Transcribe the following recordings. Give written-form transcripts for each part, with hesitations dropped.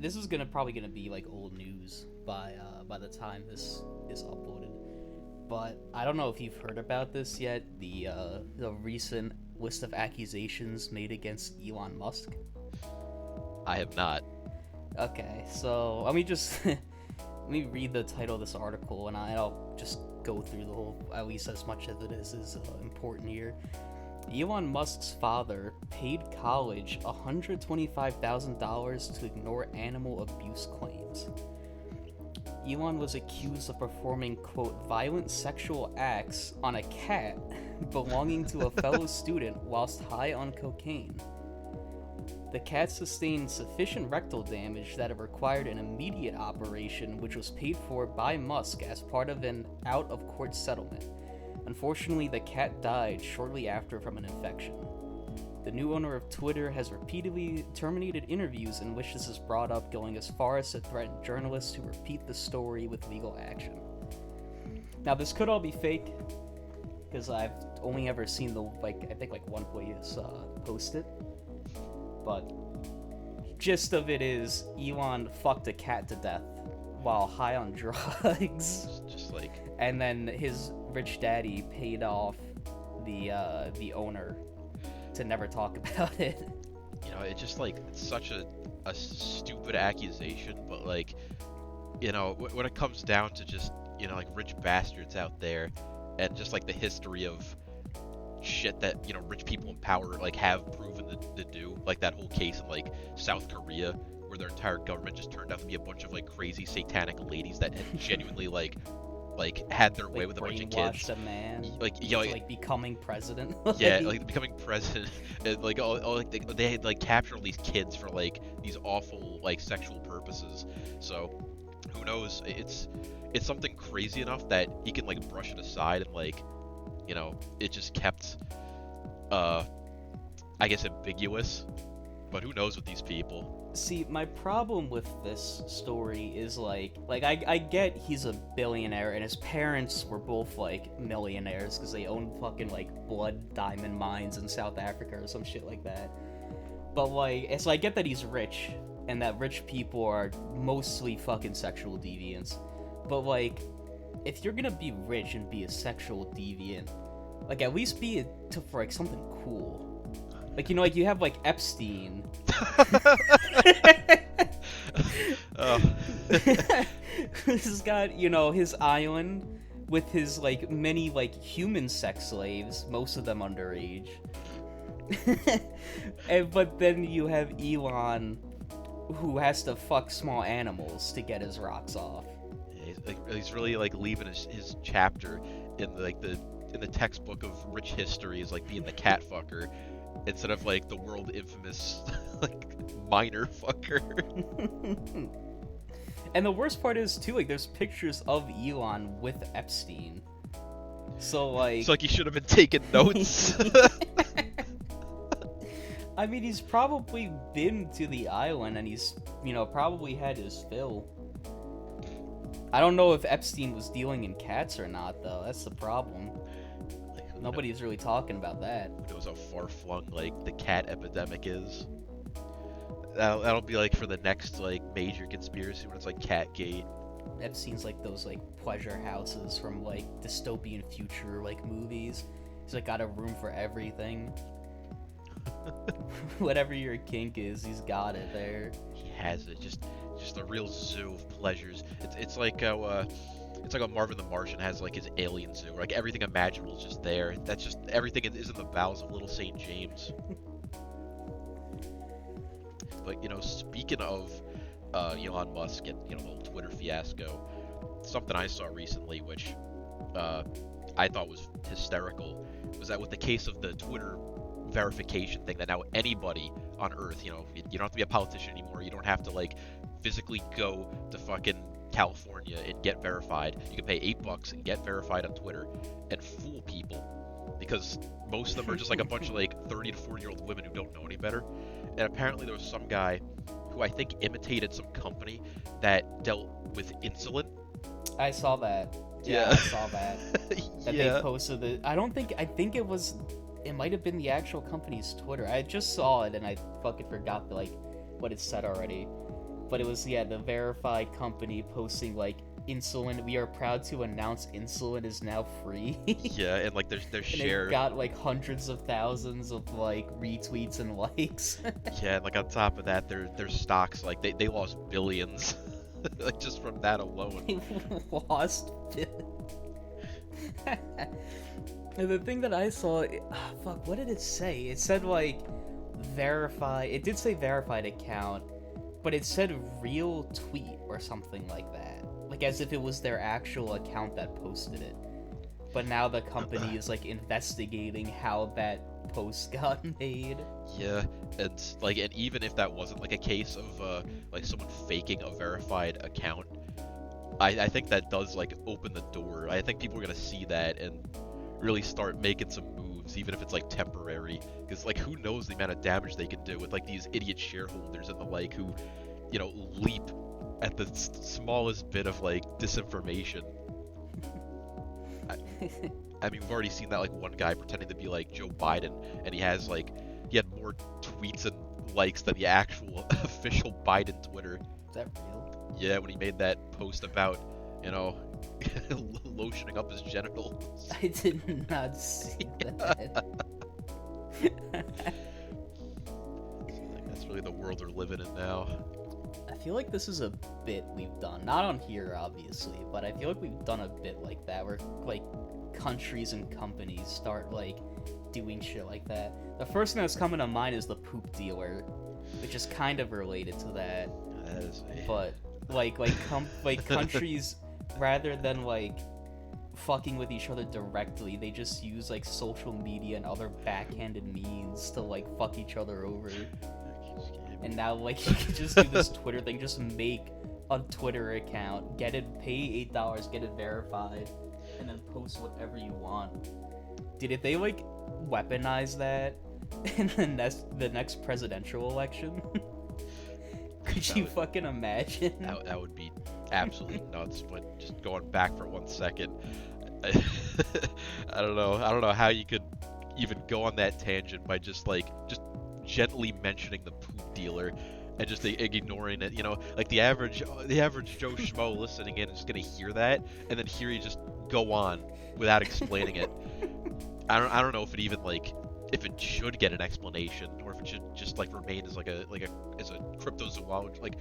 this is probably gonna be like old news by the time this is uploaded. But I don't know if you've heard about this yet. The recent list of accusations made against Elon Musk. I have not. Okay, so let me just let me read the title of this article, and I'll just go through the whole, at least as much as it is important here. Elon Musk's father paid college $125,000 to ignore animal abuse claims. Elon was accused of performing, quote, violent sexual acts on a cat belonging to a fellow student whilst high on cocaine. The cat sustained sufficient rectal damage that it required an immediate operation, which was paid for by Musk as part of an out-of-court settlement. Unfortunately, the cat died shortly after from an infection. The new owner of Twitter has repeatedly terminated interviews in which this is brought up, going as far as to threaten journalists to repeat the story with legal action. Now, this could all be fake, because I've only ever seen I think one place post it. But gist of it is Elon fucked a cat to death while high on drugs. Just like, and then his rich daddy paid off the owner to never talk about it. you know, it's just like, it's such a stupid accusation, but like, you know, when it comes down to just, you know, like rich bastards out there, and just like the history of shit that, you know, rich people in power like have proven to do, like that whole case in like South Korea where their entire government just turned out to be a bunch of like crazy satanic ladies that had genuinely like had their way with a bunch of kids. A man, like, you know, like becoming president. Yeah, like becoming president, and like like they had like captured all these kids for like these awful like sexual purposes. So who knows? It's something crazy enough that he can like brush it aside, and like, you know, it just kept I guess ambiguous. But who knows with these people? See, my problem with this story is like I get he's a billionaire and his parents were both like millionaires because they own fucking like blood diamond mines in South Africa or some shit like that. But like, so I get that he's rich and that rich people are mostly fucking sexual deviants. But like, if you're gonna be rich and be a sexual deviant, like at least be for like something cool. Like, you know, like you have like Epstein. Oh. He's got, you know, his island with his like many like human sex slaves, most of them underage. But then you have Elon, who has to fuck small animals to get his rocks off. He's really like leaving his chapter in the textbook of rich history is like being the cat fucker, instead of like the world infamous like minor fucker. And the worst part is too, like there's pictures of Elon with Epstein. So like, it's like he should have been taking notes. I mean, he's probably been to the island and he's, you know, probably had his fill. I don't know if Epstein was dealing in cats or not, though. That's the problem. Nobody's really talking about that. Who knows how far-flung like the cat epidemic is? That'll be like for the next like major conspiracy when it's like Catgate. Epstein's like those like pleasure houses from like dystopian future like movies. He's like got a room for everything. Whatever your kink is, he's got it there. He has it. Just a real zoo of pleasures. It's like how Marvin the Martian has like his alien zoo. Like everything imaginable is just there. That's just everything is in the bowels of Little St. James. But, you know, speaking of Elon Musk and, you know, the whole Twitter fiasco, something I saw recently which I thought was hysterical was that with the case of the Twitter verification thing, that now anybody on Earth, you know, you don't have to be a politician anymore. You don't have to like physically go to fucking California and get verified. You can pay $8 and get verified on Twitter and fool people, because most of them are just like a bunch of like 30 to 40-year-old women who don't know any better. And apparently there was some guy who I think imitated some company that dealt with insulin. I saw that. Yeah, I saw that. That yeah. They posted it. I think it might have been the actual company's Twitter. I just saw it and I fucking forgot like what it said already. but it was, yeah, the verified company posting like, insulin, we are proud to announce insulin is now free. Yeah, and like their And share. it got like hundreds of thousands of like retweets and likes. Yeah, and like on top of that, their stocks, like they lost billions, like just from that alone. They lost. And the thing that I saw, fuck, what did it say? It said like verify. It did say verified account, but it said real tweet or something like that, like as if it was their actual account that posted it. But now the company is like investigating how that post got made. Yeah, and like, and even if that wasn't like a case of like someone faking a verified account, I think that does like open the door. I think people are gonna see that and really start making some moves, even if it's like temporary. Because like, who knows the amount of damage they can do with like these idiot shareholders and the like, who, you know, leap at the smallest bit of like disinformation. I mean, we've already seen that, like one guy pretending to be like Joe Biden, and he had more tweets and likes than the actual official Biden Twitter. Is that real? Yeah, when he made that post about, you know, lotioning up his genitals. I did not see that. That's really the world we're living in now. I feel like this is a bit we've done. Not on here, obviously, but I feel like we've done a bit like that, where, like, countries and companies start, like, doing shit like that. The first thing that's coming to mind is the poop dealer, which is kind of related to that. But, like countries, rather than, like, fucking with each other directly, they just use, like, social media and other backhanded means to, like, fuck each other over. And now, like, you can just do this Twitter thing, just make a Twitter account, get it, pay $8, get it verified, and then post whatever you want. Dude, if they, like, weaponize that in the next presidential election, could you fucking imagine? That would be absolutely nuts. But just going back for 1 second, I don't know how you could even go on that tangent by just gently mentioning the poop dealer and just ignoring it. You know, like the average Joe Schmo listening in is just gonna hear that and then hear you just go on without explaining it. I don't know if it even if it should get an explanation, or if it should just remain as as a cryptozoology,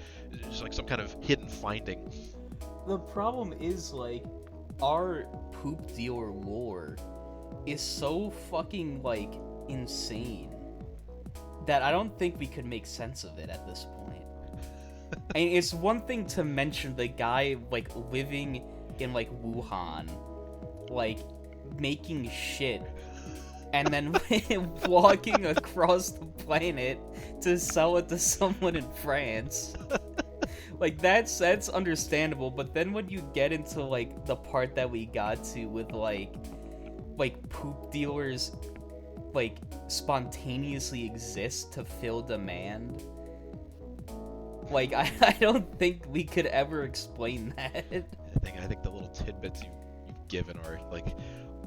just some kind of hidden finding. The problem is our poop dealer lore is so fucking insane that I don't think we could make sense of it at this point. I mean, it's one thing to mention the guy living in Wuhan, making shit, and then walking across the planet to sell it to someone in France. That's understandable, but then when you get into the part that we got to with poop dealers spontaneously exist to fill demand, I don't think we could ever explain that. I think the little tidbits you've given are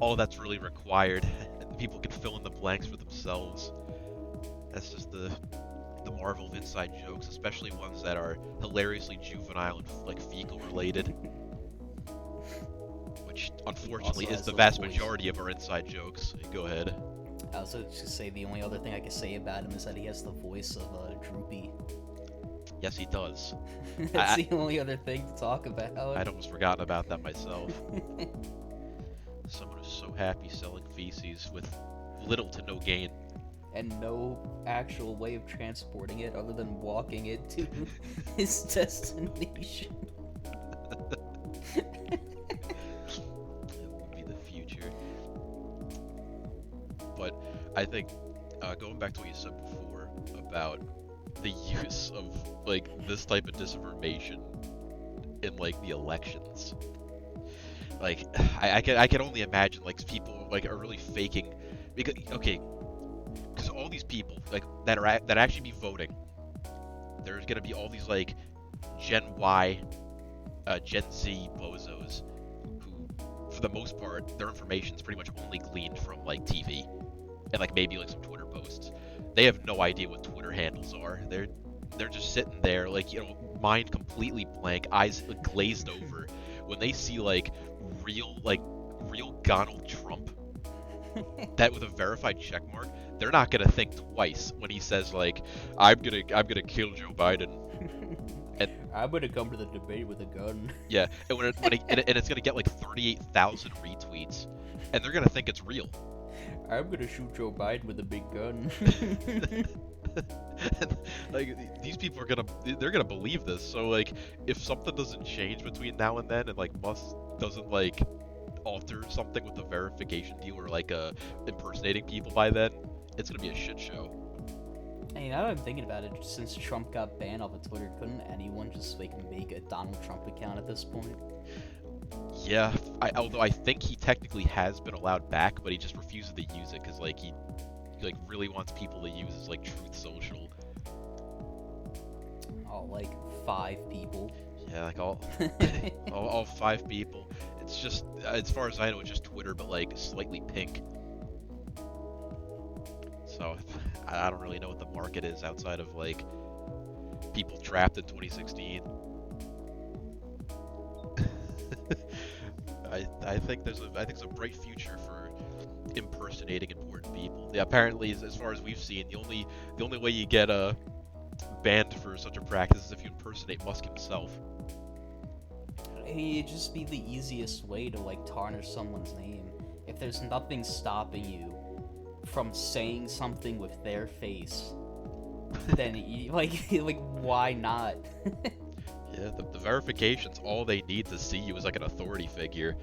all that's really required. People can fill in the blanks for themselves. That's just the marvel of inside jokes, especially ones that are hilariously juvenile and fecal related, which unfortunately is the vast majority of our inside jokes. Go ahead. I was just to say the only other thing I could say about him is that he has the voice of Droopy. Yes, he does. That's the only other thing to talk about. I'd almost forgotten about that myself. Someone who's so happy selling feces with little to no gain. And no actual way of transporting it other than walking it to his destination. It would be the future. But I think, going back to what you said before about the use of this type of disinformation in the elections, I can only imagine people are really faking, because all these people that actually be voting, there's gonna be all these Gen Y, Gen Z bozos who, for the most part, their information's pretty much only gleaned from TV and maybe some Twitter posts. They have no idea what Twitter handles are. They're just sitting there mind completely blank, eyes glazed over, when they see like real Donald Trump that with a verified check mark, they're not gonna think twice when he says like, I'm gonna kill Joe Biden. And I'm gonna come to the debate with a gun. yeah, and and it's gonna get like 38,000 retweets, and they're gonna think it's real. I'm gonna shoot Joe Biden with a big gun. Like these people they're gonna believe this. So like, if something doesn't change between now and then, and like Musk doesn't like alter something with the verification deal or like impersonating people by then, it's gonna be a shit show. I mean, now that I'm thinking about it, since Trump got banned off of Twitter, couldn't anyone just like make a Donald Trump account at this point? Yeah, although I think he technically has been allowed back, but he just refuses to use it because like he like really wants people to use his like Truth Social. Oh, like 5 people. Yeah, like all all 5 people. It's just, as far as I know, it's just Twitter, but like slightly pink. So I don't really know what the market is outside of like people trapped in 2016. I think there's a bright future for impersonating important people. Yeah, apparently, as far as we've seen, the only way you get banned for such a practice is if you impersonate Musk himself. It'd just be the easiest way to like tarnish someone's name. If there's nothing stopping you from saying something with their face, then like why not? Yeah, the verification's all they need to see you as like an authority figure.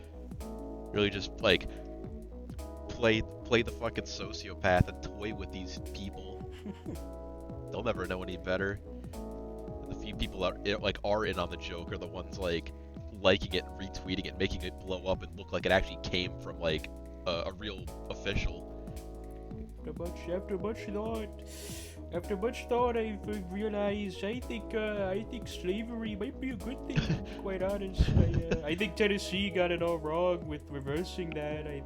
Really just like play the fucking sociopath and toy with these people. They'll never know any better. And the few people are in on the joke are the ones like liking it and retweeting it, making it blow up and look like it actually came from like a real official. After much thought, I've realized I think slavery might be a good thing. To be quite honest, I think Tennessee got it all wrong with reversing that. I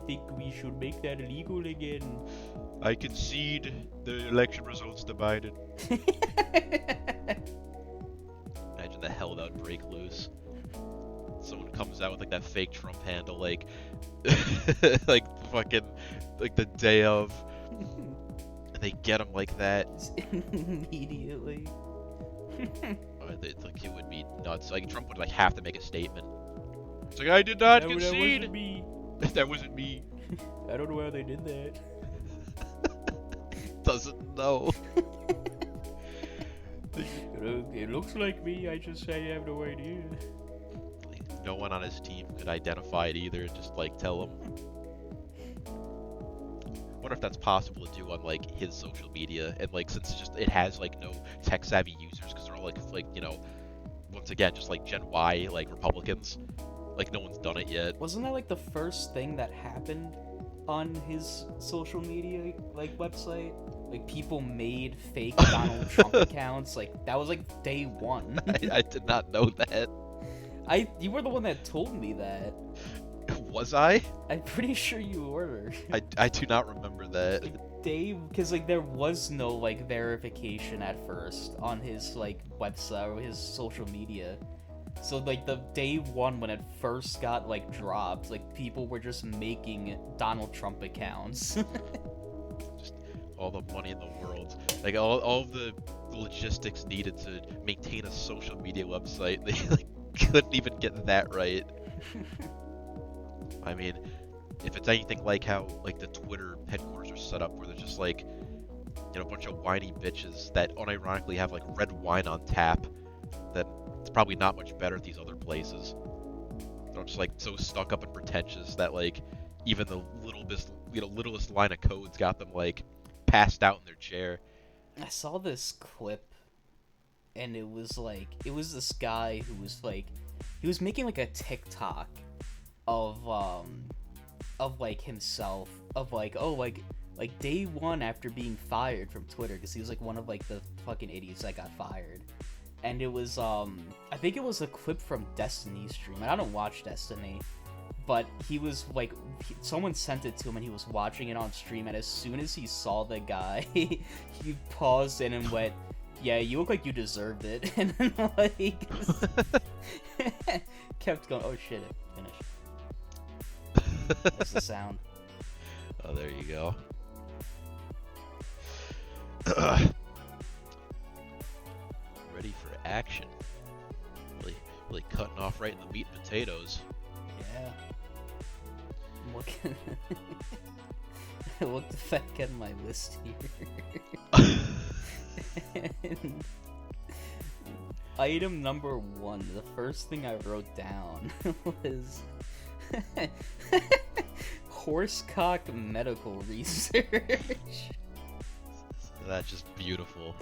think we should make that illegal again. I concede the election results to Biden. Imagine the hell that would break loose. Someone comes out with like that fake Trump handle, like like fucking like the day of, and they get him like that immediately. It's like, it would be nuts. Like Trump would like have to make a statement. It's like, I did not concede. That wasn't me. That wasn't me. I don't know how they did that. Doesn't know. It looks like me. I have no idea. No one on his team could identify it either. Just like tell him. Wonder if that's possible to do on like his social media, and like since it has like no tech savvy users because they're all like you know, once again just like Gen Y like Republicans. Like no one's done it yet. Wasn't that like the first thing that happened on his social media like website? Like people made fake Donald Trump accounts. Like that was like day one. I did not know that. You were the one that told me that. Was I? I'm pretty sure you were. I do not remember that. Because like there was no like verification at first on his like website or his social media. So like the day one when it first got like dropped, like people were just making Donald Trump accounts. Just all the money in the world, like all of the logistics needed to maintain a social media website, they like couldn't even get that right. I mean, if it's anything like how like the Twitter headquarters are set up, where they're just like, you know, a bunch of whiny bitches that unironically have like red wine on tap, then it's probably not much better at these other places. They're just like so stuck up and pretentious that like even the littlest line of code's got them like passed out in their chair. I saw this clip, and it was this guy who was like, he was making like a TikTok of like himself, of like, oh, like day one after being fired from Twitter, because he was like one of like the fucking idiots that got fired. And it was I think it was a clip from Destiny's stream, and I don't watch Destiny, but he was like, someone sent it to him and he was watching it on stream, and as soon as he saw the guy, he paused and went, Yeah, you look like you deserved it, and then like kept going. Oh shit! It finished. What's the sound? Oh, there you go. Ready for action. Really cutting off right in the meat and potatoes. Yeah. I'm looking. I looked back at my list here. And item number 1, the first thing I wrote down was horsecock medical research. That's just beautiful.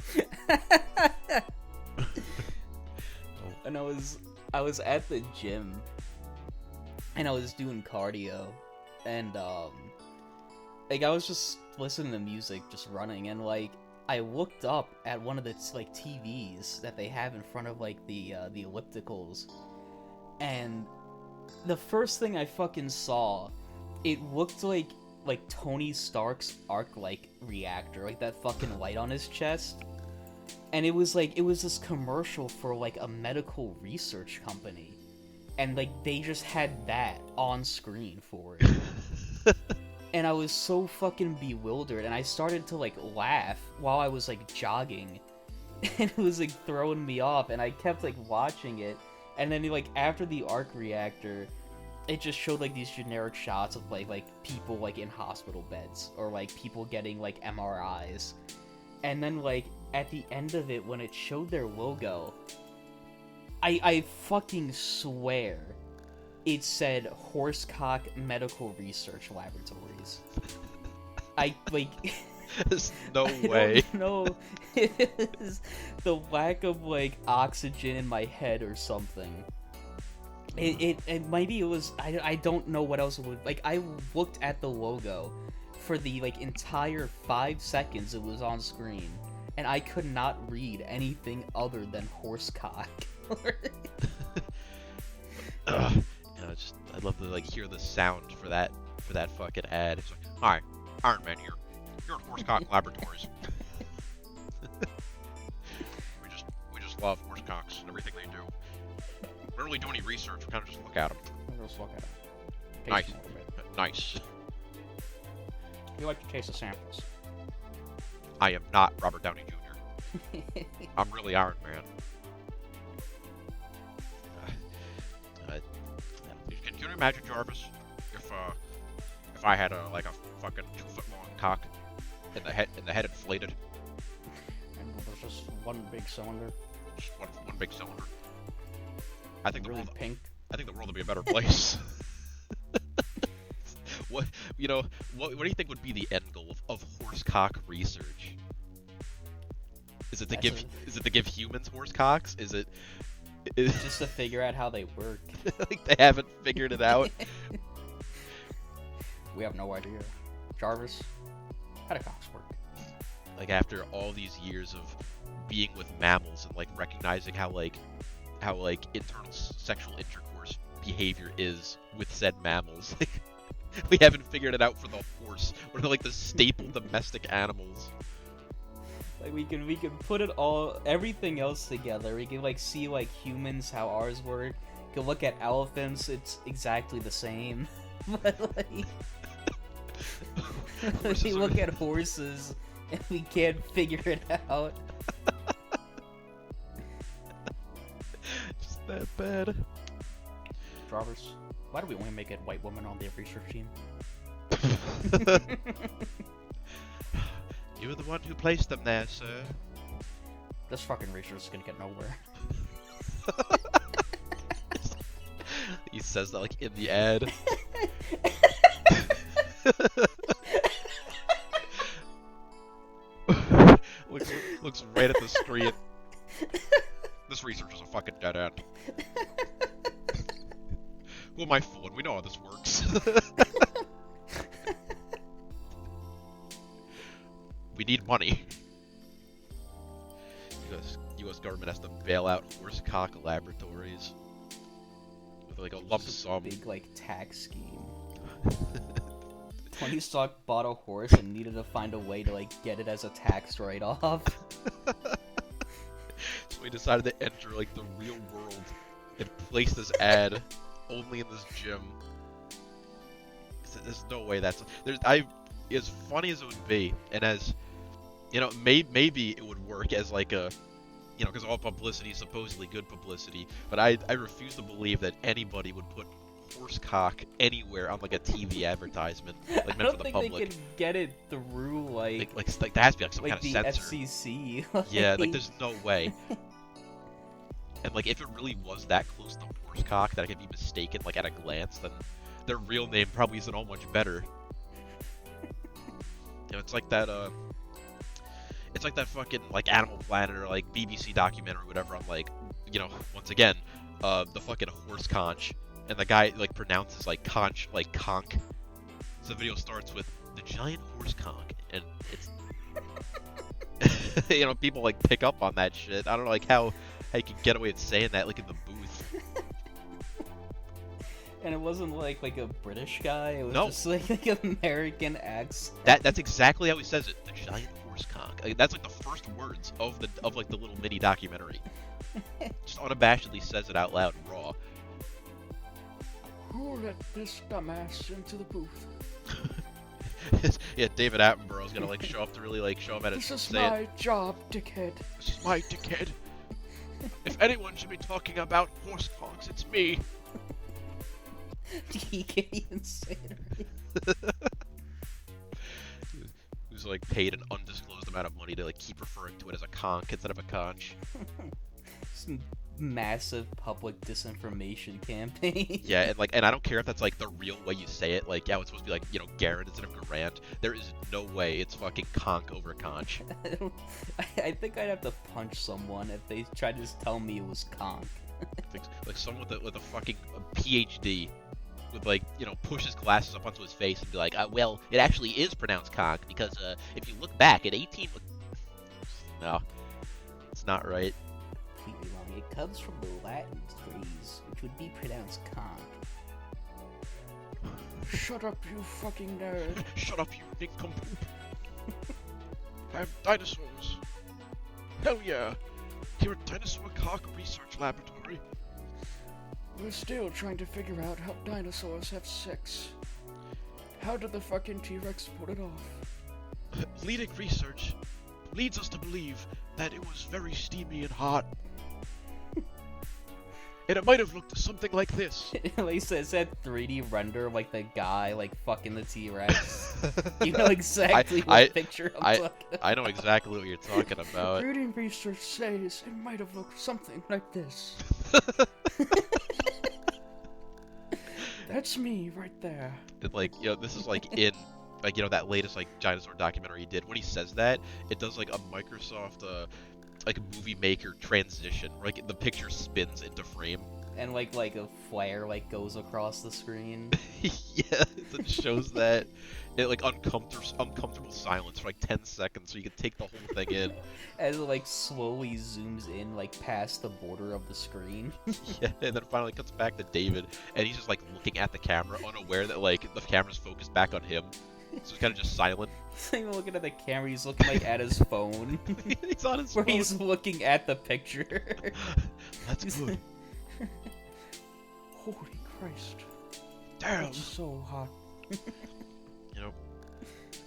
And I was at the gym and I was doing cardio and like I was just listening to music, just running, and like I looked up at one of the like TVs that they have in front of like the ellipticals, and the first thing I fucking saw, it looked like Tony Stark's arc like reactor, like that fucking light on his chest. And it was this commercial for like a medical research company, and like they just had that on screen for it. And I was so fucking bewildered, and I started to like laugh while I was like jogging, and it was like throwing me off, and I kept like watching it, and then like after the arc reactor, it just showed like these generic shots of like people like in hospital beds, or like people getting like MRIs, and then like at the end of it when it showed their logo, I fucking swear it said Horsecock Medical Research Laboratories. I like There's no I way. don't know if it was the lack of like oxygen in my head or something. It maybe it was, I don't know what else it would, like I looked at the logo for the like entire 5 seconds it was on screen, and I could not read anything other than horsecock. I'd love to like hear the sound for that fucking ad. It's like, hi, Ironman here. You're at Horsecock Laboratories. we just love horsecocks and everything they do. We don't really do any research. We kind of just look at them. Just look at it. Nice. Taste them a little bit. Nice. We like to taste the samples. I am not Robert Downey Jr. I'm really Iron Man. Can you imagine, Jarvis, if I had a fucking 2-foot-long cock and the head inflated? And there's just one big cylinder. Just one big cylinder. I think Really the world pink. I think the world would be a better place. What do you think would be the end goal of horsecock research? Is it to give humans horsecocks? Is it Just to figure out how they work. like they haven't figured it out? We have no idea. Jarvis, how do cocks work? Like after all these years of being with mammals and like recognizing how internal sexual intercourse behavior is with said mammals, we haven't figured it out for the horse. What are like the staple domestic animals? Like we can put it all, everything else together. We can like see like humans, how ours work. We can look at elephants, it's exactly the same. But like we look at horses and we can't figure it out. Just that bad. Jarvis, why do we only make it white women on the research team? You were the one who placed them there, sir. This fucking research is gonna get nowhere. He says that like in the ad. looks right at the screen. This research is a fucking dead end. Who am I fooling? We know how this works. We need money. U.S. government has to bail out horsecock laboratories with like a lump sum. Big like tax scheme. Tony Stark bought a horse and needed to find a way to like get it as a tax write-off. he decided to enter like the real world and place this ad only in this gym. There's no way that's as funny as it would be, and as you know, maybe it would work as like a, you know, because all publicity is supposedly good publicity, but I refuse to believe that anybody would put horse cock anywhere on like a TV advertisement, like meant for the public. I don't think they can get it through like there has to be like some like kind of the censor. FCC. Yeah, like there's no way. And like if it really was that close to horse cock that it could be mistaken like at a glance, then their real name probably isn't all much better. You know, it's like that fucking like Animal Planet or like BBC documentary or whatever on like, you know, once again, the fucking horse conch, and the guy like pronounces like conch like conk. So the video starts with the giant horse conch, and it's you know, people like pick up on that shit. I don't know like how you can get away with saying that like in the booth. And it wasn't like a British guy. It was No. just like an American accent. That's exactly how he says it. The giant horse conch. Like, that's like the first words of like the little mini documentary. Just unabashedly says it out loud, raw. Who let this dumbass into the booth? Yeah, David Attenborough's gonna like show up to really like show him at his. This is my job, dickhead. This is my dickhead. If anyone should be talking about horse conchs, it's me. He can't even say it right. Who's like paid an undisclosed amount of money to like keep referring to it as a conch instead of a conch. Some massive public disinformation campaign. Yeah, and I don't care if that's like the real way you say it. Like, yeah, it's supposed to be like, you know, Garrett instead of Garant. There is no way it's fucking conch over conch. I think I'd have to punch someone if they tried to just tell me it was conch. Like someone with a fucking PhD would like, you know, push his glasses up onto his face and be like, well, it actually is pronounced conch because if you look back at 18, no, it's not right. Completely wrong. It comes from the Latin phrase, which would be pronounced conch. Shut up, you fucking nerd. Shut up, you nincompoop. I'm dinosaurs. Hell yeah. Here at Dinosaur Cock Research Laboratory. We're still trying to figure out how dinosaurs have sex. How did the fucking T-Rex pull it off? Leading research leads us to believe that it was very steamy and hot. And it might have looked something like this. Like says that 3D render of like the guy like fucking the T-Rex. You know exactly what picture I'm talking about. I know exactly what you're talking about. Leading research says it might have looked something like this. That's me right there. Like, you know, this is like in like, you know, that latest like dinosaur documentary he did. When he says that, it does like a Microsoft like a movie maker transition, where, like the picture spins into frame. And like a flare like goes across the screen. Yeah, it shows that it like uncomfortable silence for like 10 seconds, so you can take the whole thing in. As it like slowly zooms in like past the border of the screen. Yeah, and then finally cuts back to David, and he's just like looking at the camera, unaware that like the camera's focused back on him. So he's kind of just silent. He's not even looking at the camera, he's looking like at his phone. He's on his Where phone. he's looking at the picture. That's good. Holy Christ. Damn. It's so hot. You know.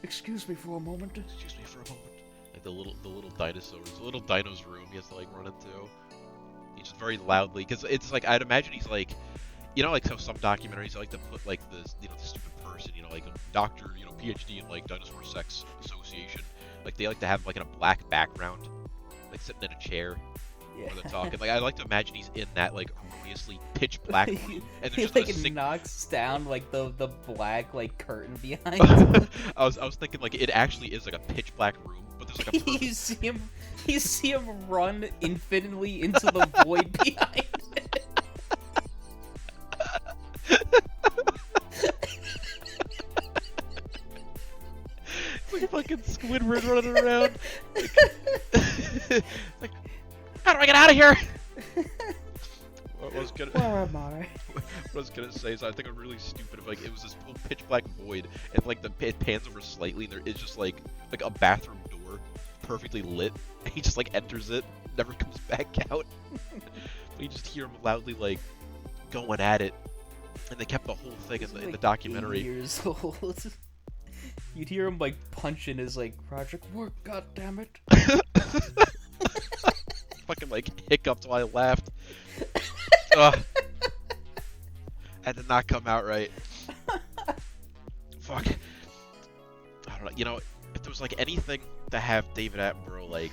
Excuse me for a moment. Excuse me for a moment. Like the little dinosaurs, the little dino's room he has to like run into. He's just very loudly, because it's like, I'd imagine he's like, you know, like how some documentaries like to put like this, you know, the stupid person, you know, like a doctor, you know, PhD in like dinosaur sex association, like they like to have like in a black background, like sitting in a chair. Yeah. Where they're talking. Like, I like to imagine he's in that like erroneously pitch black room, and he there's like just knocks down like the black like curtain behind. I was thinking like it actually is like a pitch black room, but there's like a you see him run infinitely into the void behind it. It's like fucking Squidward running around. Like, how do I get out of here? Where am I? What I was gonna say is I think I'm really stupid if like it was this whole pitch black void and like it pans over slightly and there is just like a bathroom door perfectly lit and he just like enters it. never comes back out. You just hear him loudly like going at it, and they kept the whole thing in the documentary. 8 years old. You'd hear him like punching his like project work. God damn it! Fucking like hiccuped while I laughed. That did not come out right. Fuck. I don't know. You know, if there was like anything to have David Attenborough like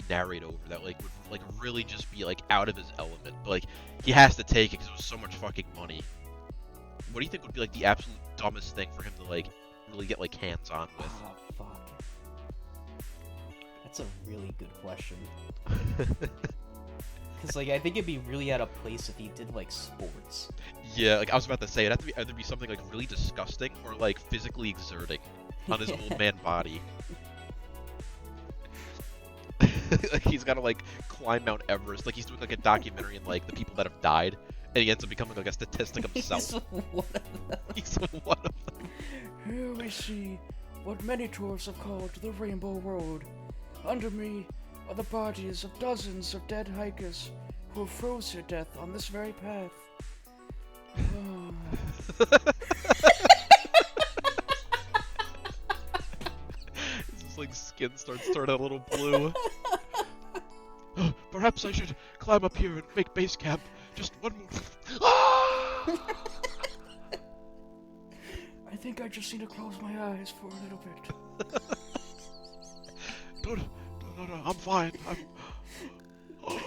narrate over that like would like really just be like out of his element, but like he has to take it because it was so much fucking money. What do you think would be like the absolute dumbest thing for him to like really get like hands on with? Oh fuck. That's a really good question. Because like I think it'd be really out of place if he did like sports. Yeah, like I was about to say, it'd have to be either be something like really disgusting or like physically exerting on his old man body. Like he's gotta like climb Mount Everest, like he's doing like a documentary on like the people that have died, and he ends up becoming like a statistic himself. He's one of them. He's one of them. Here we see what many tourists have called the Rainbow Road. Under me are the bodies of dozens of dead hikers who have froze to death on this very path. His like skin starts turning a little blue. Perhaps I should climb up here and make base camp. Just one more. I think I just need to close my eyes for a little bit. No, I'm fine. He's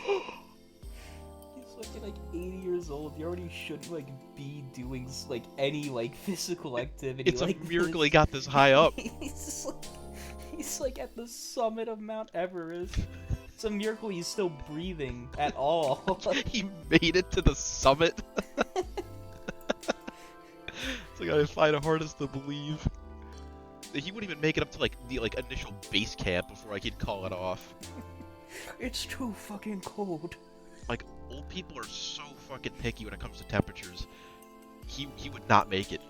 like 80 years old. He already shouldn't like be doing like any like physical activity. It's like a miracle this. he got this high up. He's like at the summit of Mount Everest. It's a miracle he's still breathing at all. He made it to the summit. It's like I find it hardest to believe. He wouldn't even make it up to like the like initial base camp before like he'd call it off. It's too fucking cold. Like old people are so fucking picky when it comes to temperatures. He would not make it.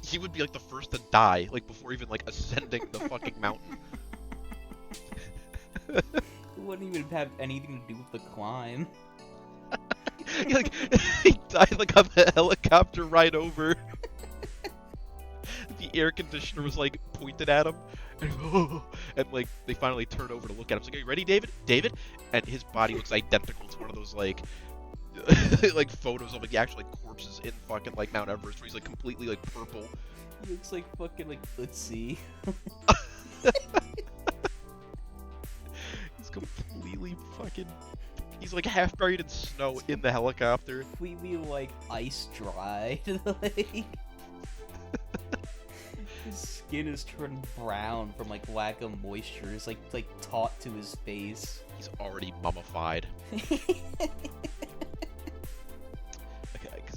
He would be like the first to die, like before even like ascending the fucking mountain. It wouldn't even have anything to do with the climb. Like he died like on the helicopter ride over. The air conditioner was like pointed at him, and like they finally turn over to look at him. It's like, "Are you ready, David? David?" And his body looks identical to one of those like, like photos of like the actual like corpses in fucking like Mount Everest, where he's like completely like purple. He looks like fucking like Utsi. He's completely fucking. He's like half buried in snow in the helicopter. Completely like ice dried. Like. His skin is turned brown from like lack of moisture. It's like taut to his face. He's already mummified. Because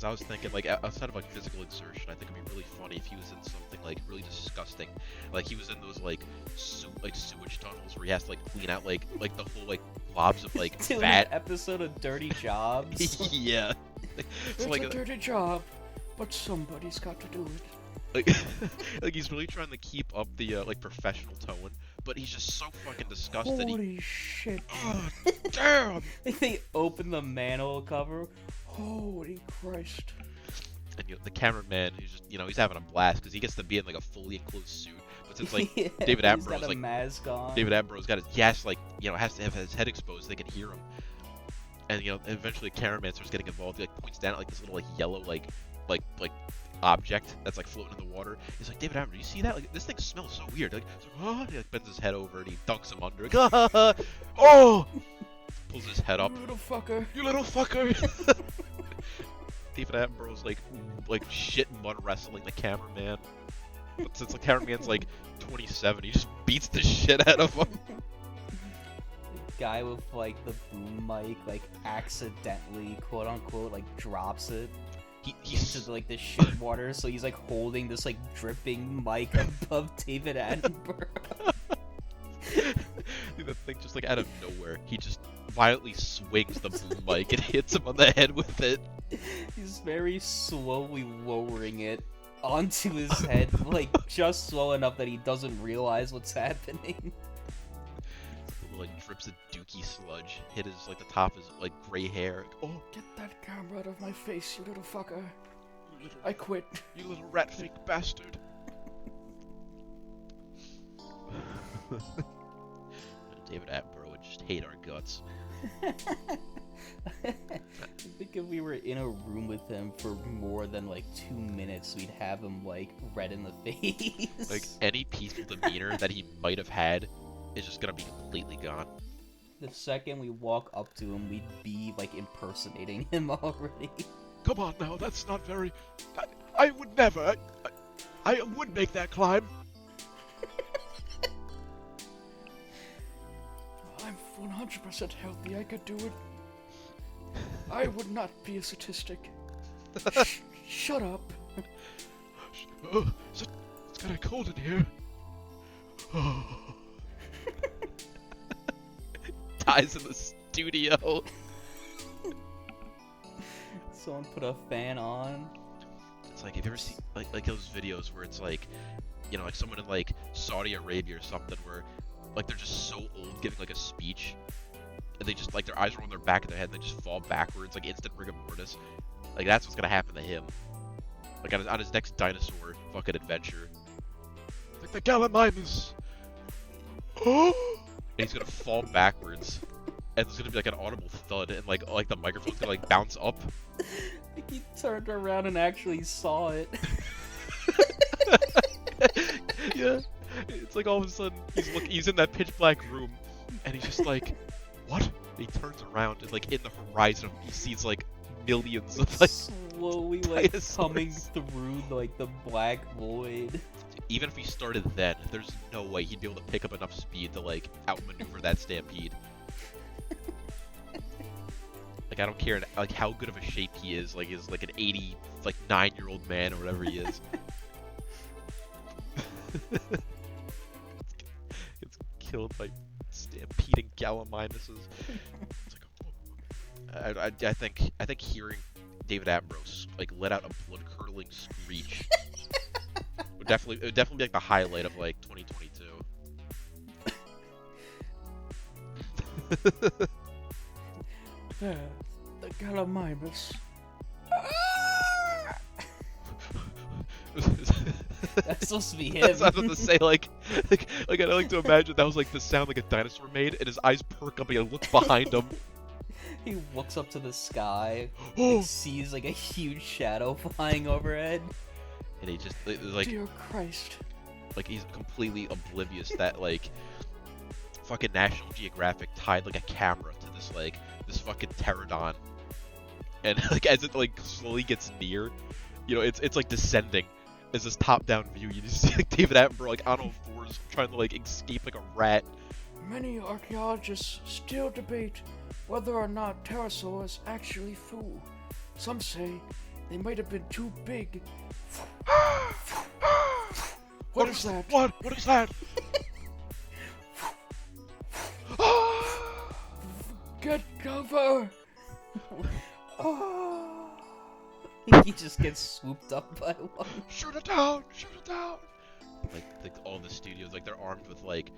I was thinking like outside of like physical exertion, I think it'd be really funny if he was in something like really disgusting. Like he was in those like sewage tunnels where he has to like clean out like the whole like globs of like Doing fat. an episode of Dirty Jobs. Yeah. It's like a dirty job, but somebody's got to do it. Like he's really trying to keep up the like professional tone, but he's just so fucking disgusted. Holy shit! Oh, damn! They open the manhole cover. Holy Christ! And the cameraman, who's just he's having a blast because he gets to be in like a fully enclosed suit. But since like Yeah, David he's Attenborough's got a like mask on. David Attenborough's got his has to have his head exposed so they can hear him. And eventually the cameraman starts getting involved. He like points down at like this little like yellow like object that's like floating in the water. He's like, David Attenborough, you see that? Like this thing smells so weird. Like, he like bends his head over and he dunks him under. Like, oh! Pulls his head up. You little fucker. You little fucker. David Attenborough's like shit mud wrestling the cameraman. But since the cameraman's like 27, he just beats the shit out of him. The guy with like the boom mic like accidentally quote unquote like drops it. He's into like the shit water, so he's like holding this like dripping mic above David Attenborough. Dude, that thing just like out of nowhere, he just violently swings the boom mic and hits him on the head with it. He's very slowly lowering it onto his head, like just slow enough that he doesn't realize what's happening. like drips of dookie sludge hit his like the top of his like gray hair. Oh, Get that camera out of my face, you little fucker. you little, I quit. you little rat fake bastard. David Attenborough would just hate our guts. I think if we were in a room with him for more than like 2 minutes, we'd have him like red in the face. Like any peaceful demeanor that he might have had is just gonna be completely gone. The second we walk up to him, we'd be like impersonating him already. Come on now, that's not very... I would never... I would make that climb. I'm 100% healthy, I could do it. I would not be a statistic. Shut up. Oh, it's kind of cold in here. Dies in the studio. Someone put a fan on. It's like, have you ever seen like those videos where it's like, you know, like someone in like Saudi Arabia or something where like they're just so old giving like a speech and they just like their eyes are on their back of their head and they just fall backwards like instant rigor mortis. Like that's what's gonna happen to him. Like on his next dinosaur fucking adventure. Like the Gallimimus. And he's gonna fall backwards. And there's gonna be like an audible thud and like the microphone's gonna like bounce up. I think he turned around and actually saw it. Yeah. It's like all of a sudden he's in that pitch black room and he's just like, what? And he turns around and like in the horizon he sees like millions of like slowly like dinosaurs coming through like the black void. Even if he started then, there's no way he'd be able to pick up enough speed to like outmaneuver that stampede. Like I don't care like how good of a shape he is, like he's like an 9-year-old man or whatever he is. It's killed by stampeding Gallimimuses. It's like, I think hearing David Attenborough like let out a blood-curdling screech would definitely be like the highlight of like 2022. There, the Gallimimus. That's supposed to be him. That's what I was about to say. Like I like to imagine that was like the sound like a dinosaur made, and his eyes perk up and he looks behind him. He looks up to the sky, and sees like a huge shadow flying overhead. And he just like Dear Christ. like he's completely oblivious that like fucking National Geographic tied like a camera to this fucking pterodon, and like as it like slowly gets near, you know, it's like descending as this top-down view. You just see like David Attenborough like on all fours trying to like escape like a rat. Many archaeologists still debate whether or not pterosaurs actually flew. Some say they might have been too big. What is that? What is that? Get cover! He just gets swooped up by one. Shoot it down! Shoot it down! Like all the studios, like they're armed with like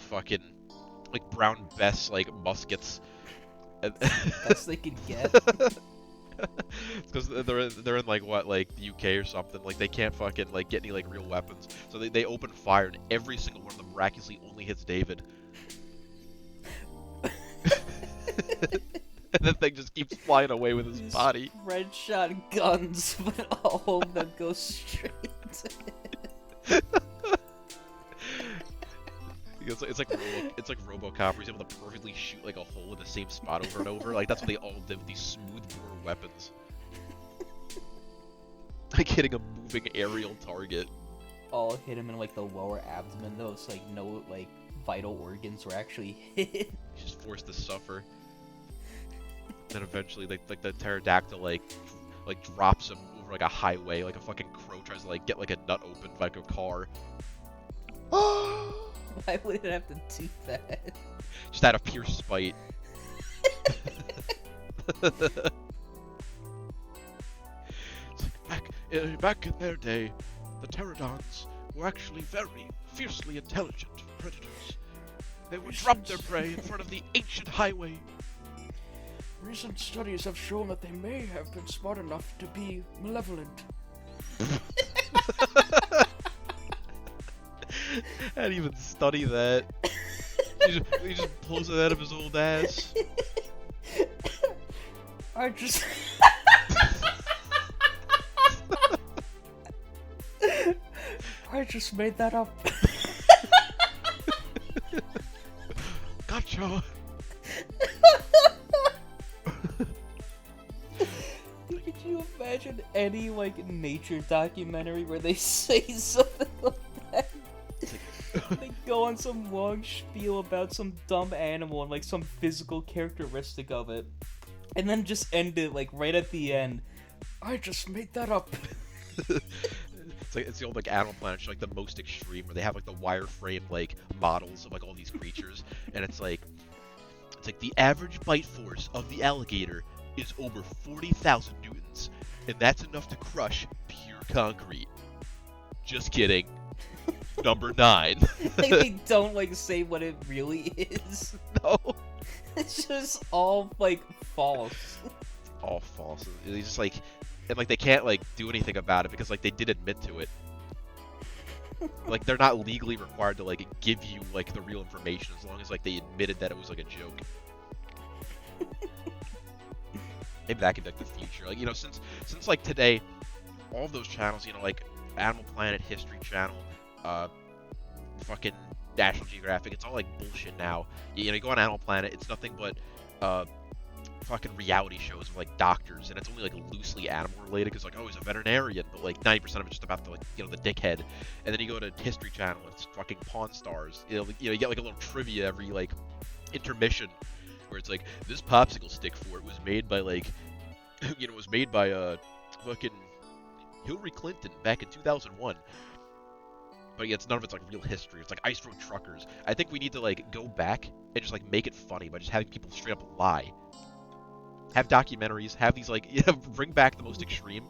fucking like Brown Bess like muskets. Best they could get. Because they're in like what, like the UK or something. Like they can't fucking like get any like real weapons, so they open fire and every single one of them miraculously only hits David. And the thing just keeps flying away with his body. Red shot guns, but all of them go straight to him. It's like RoboCop, where he's able to perfectly shoot like a hole in the same spot over and over. Like that's what they all did with these smooth bore weapons. Like hitting a moving aerial target. All hit him in like the lower abdomen, though, so like no like vital organs were actually hit. He's just forced to suffer. Then eventually, like the pterodactyl like drops him over like a highway, like a fucking crow tries to like get like a nut open like a car. Why would it have to do that? Just out of pure spite. Back in their day, the pterodons were actually very fiercely intelligent predators. They would drop their prey in front of the ancient highway. Recent studies have shown that they may have been smart enough to be malevolent. I didn't even study that. He just pulls it out of his old ass. I just... I just made that up. Gotcha. Could you imagine any, like, nature documentary where they say something like that? They go on some long spiel about some dumb animal and, like, some physical characteristic of it. And then just end it, like, right at the end. I just made that up. It's the old like Animal Planet, like the most extreme, where they have like the wireframe like models of like all these creatures, and it's like the average bite force of the alligator is over 40,000 newtons, and that's enough to crush pure concrete. Just kidding. Number 9. Like, they don't like say what it really is. No. It's just all like false. All false. It's just like. And, like, they can't, like, do anything about it because, like, they did admit to it. Like, they're not legally required to, like, give you, like, the real information as long as, like, they admitted that it was, like, a joke. Maybe that could, like, the future. Like, you know, since like, today, all of those channels, you know, like, Animal Planet, History Channel, fucking National Geographic, it's all, like, bullshit now. You know, you go on Animal Planet, it's nothing but, fucking reality shows of like doctors, and it's only like loosely animal related because like, oh, he's a veterinarian, but like 90% of it's just about the, like, you know, the dickhead. And then you go to History Channel, it's fucking Pawn Stars. You know, you get like a little trivia every like intermission where it's like, this popsicle stick fort was made by like you know, was made by fucking Hillary Clinton back in 2001. But yeah, it's none of it's like real history. It's like Ice Road Truckers. I think we need to like go back and just like make it funny by just having people straight up lie. Have documentaries, have these like, yeah, bring back the most extreme,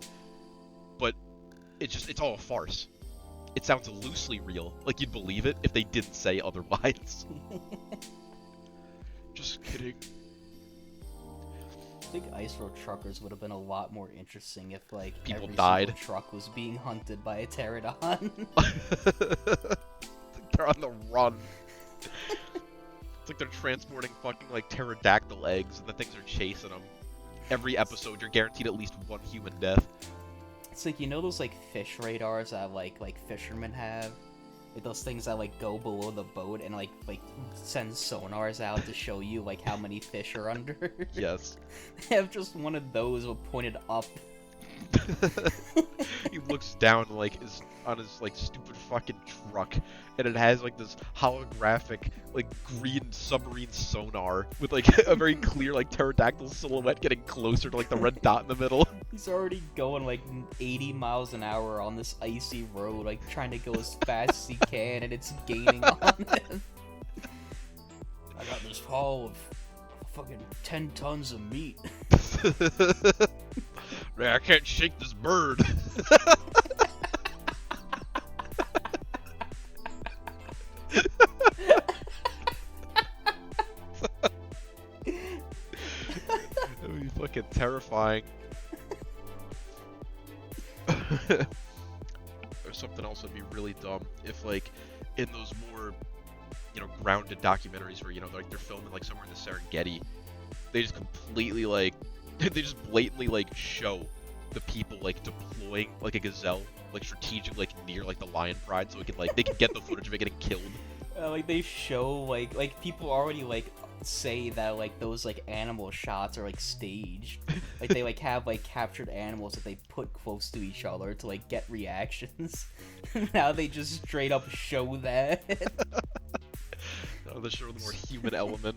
but it's all a farce. It sounds loosely real, like you'd believe it if they didn't say otherwise. Just kidding. I think Ice Road Truckers would have been a lot more interesting if, like, people every died. single truck was being hunted by a pterodon. They're on the run. It's like they're transporting fucking, like, pterodactyl eggs, and the things are chasing them. Every episode, you're guaranteed at least one human death. It's like, you know those, like, fish radars that, like fishermen have? Like, those things that, like, go below the boat and, like send sonars out to show you, like, how many fish are under? Yes. They have just one of those pointed up. He looks down, like, on his, like, stupid fucking truck, and it has, like, this holographic, like, green submarine sonar with, like, a very clear, like, pterodactyl silhouette getting closer to, like, the red dot in the middle. He's already going, like, 80 miles an hour on this icy road, like, trying to go as fast as he can, and it's gaining on him. I got this haul of fucking 10 tons of meat. Man, I can't shake this bird. That would be fucking terrifying. Or something else would be really dumb if, like, in those more, you know, grounded documentaries where, you know, like, they're filming, like, somewhere in the Serengeti, they just completely, like, they just blatantly, like, show the people, like, deploying, like, a gazelle, like, strategically, like, near, like, the lion pride, so it can, like, they can get the footage of it getting killed. Like, they show, like, people already, like, say that, like, those, like, animal shots are, like, staged. Like, they, like, have, like, captured animals that they put close to each other to, like, get reactions. Now they just straight up show that. No, they show the more human element.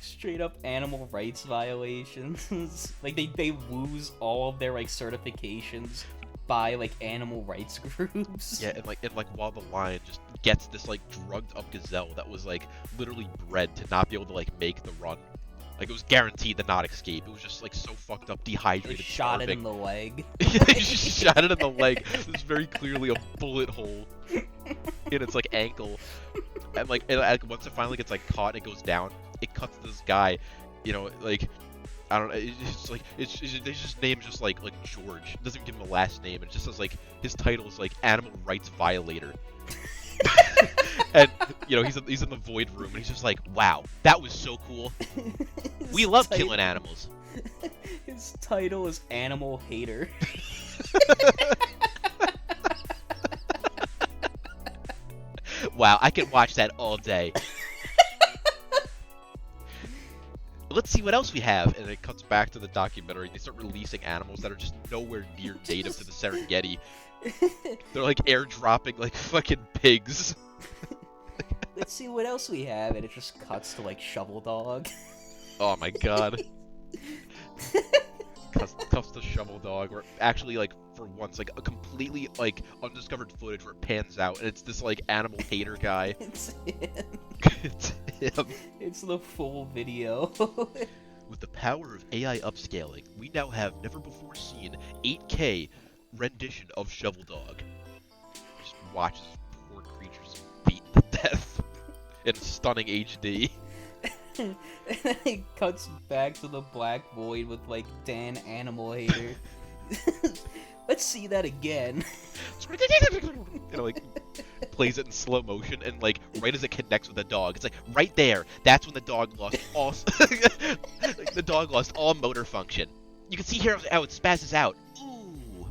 Straight up animal rights violations. Like, they lose all of their, like, certifications by, like, animal rights groups. Yeah, and like while the lion just gets this, like, drugged up gazelle that was, like, literally bred to not be able to, like, make the run. Like, it was guaranteed to not escape. It was just, like, so fucked up, They dehydrated, shot it starving. in the leg. They just shot it in the leg. There's very clearly a bullet hole in its, like, ankle. And, like, once it finally gets, like, caught and it goes down, it cuts this guy, you know, like, I don't know, it's like, they just name just, like George. It doesn't give him a last name. It just says, like, his title is, like, Animal Rights Violator. And, you know, he's in the void room, and he's just like, wow, that was so cool. We love killing animals. His title is Animal Hater. Wow, I can watch that all day. Let's see what else we have. And it cuts back to the documentary. They start releasing animals that are just nowhere near native to the Serengeti. They're like airdropping like fucking pigs. Let's see what else we have, and it just cuts to like Shovel Dog. Oh my god. Cuts to Shovel Dog, where actually, like, for once, like, a completely, like, undiscovered footage where it pans out, and it's this, like, animal hater guy. It's him. It's him. It's the full video. With the power of AI upscaling, we now have never-before-seen 8K rendition of Shovel Dog. Just watch this poor creatures beaten to death in stunning HD. And then it cuts back to the Black Void with like Dan Animal Hater. Let's see that again. You know, like, plays it in slow motion, and like right as it connects with the dog, it's like right there. That's when the dog lost all. Like, the dog lost all motor function. You can see here how it spazzes out. Ooh.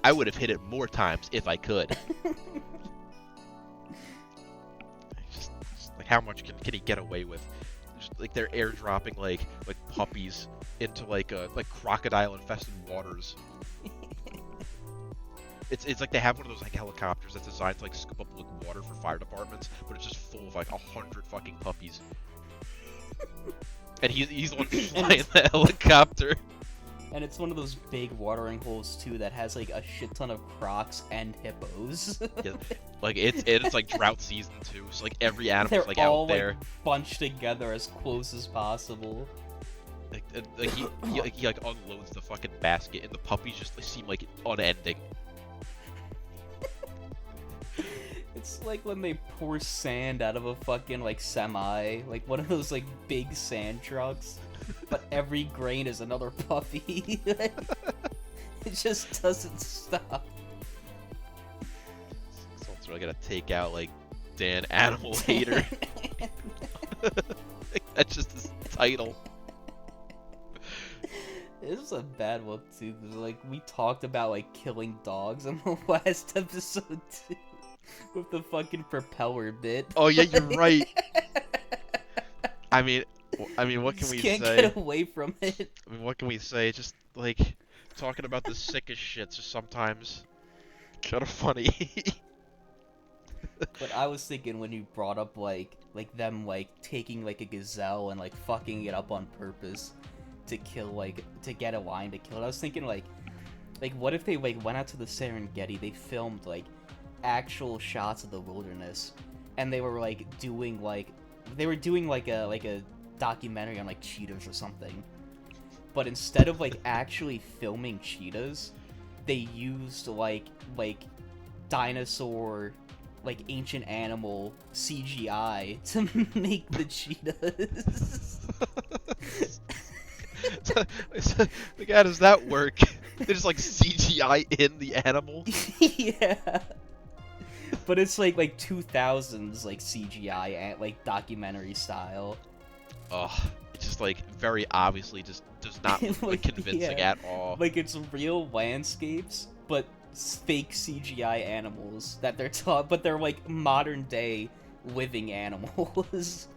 I would have hit it more times if I could. Just like, how much can he get away with? Just, like, they're airdropping like puppies into like crocodile infested waters. It's like they have one of those like helicopters that's designed to like scoop up like water for fire departments, but it's just full of like 100 fucking puppies. And he's the one flying the helicopter. And it's one of those big watering holes too that has like a shit ton of crocs and hippos. Yeah, like it's like drought season too, so like every animal's They're like all out there. like bunched together as close as possible. Like he like unloads the fucking basket, and the puppies just seem like unending. It's like when they pour sand out of a fucking like semi, like one of those like big sand trucks, but every grain is another puppy. It just doesn't stop. Someone's really gonna take out like Dan Animal Hater. That's just his title. This is a bad one too, because like we talked about like killing dogs in the last episode too. With the fucking propeller bit. Oh yeah, you're right. I mean, what can we can't say? get away from it. I mean, what can we say? Just like talking about the sickest shits is sometimes kind of funny. But I was thinking when you brought up like them like taking like a gazelle and like fucking it up on purpose to kill to get a lion to kill it. I was thinking like what if they like went out to the Serengeti, they filmed like actual shots of the wilderness, and they were like doing a documentary on like cheetahs or something, but instead of like actually filming cheetahs, they used like dinosaur like ancient animal CGI to make the cheetahs. Like, how does that work? They just like CGI in the animal? Yeah. But it's like 2000s like CGI and like documentary style. Ugh, it's just like very obviously just does not look like convincing yeah. at all. Like it's real landscapes, but fake CGI animals that they're but they're like modern day living animals.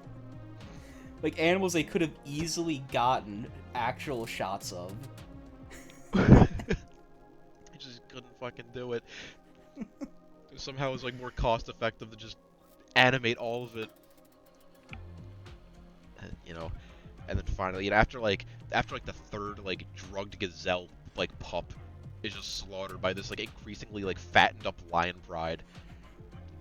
Like animals they could have easily gotten actual shots of. I just couldn't fucking do it. Somehow it's like more cost effective to just animate all of it. And, you know, and then finally, you know, after like the third like drugged gazelle like pup is just slaughtered by this like increasingly like fattened up lion pride.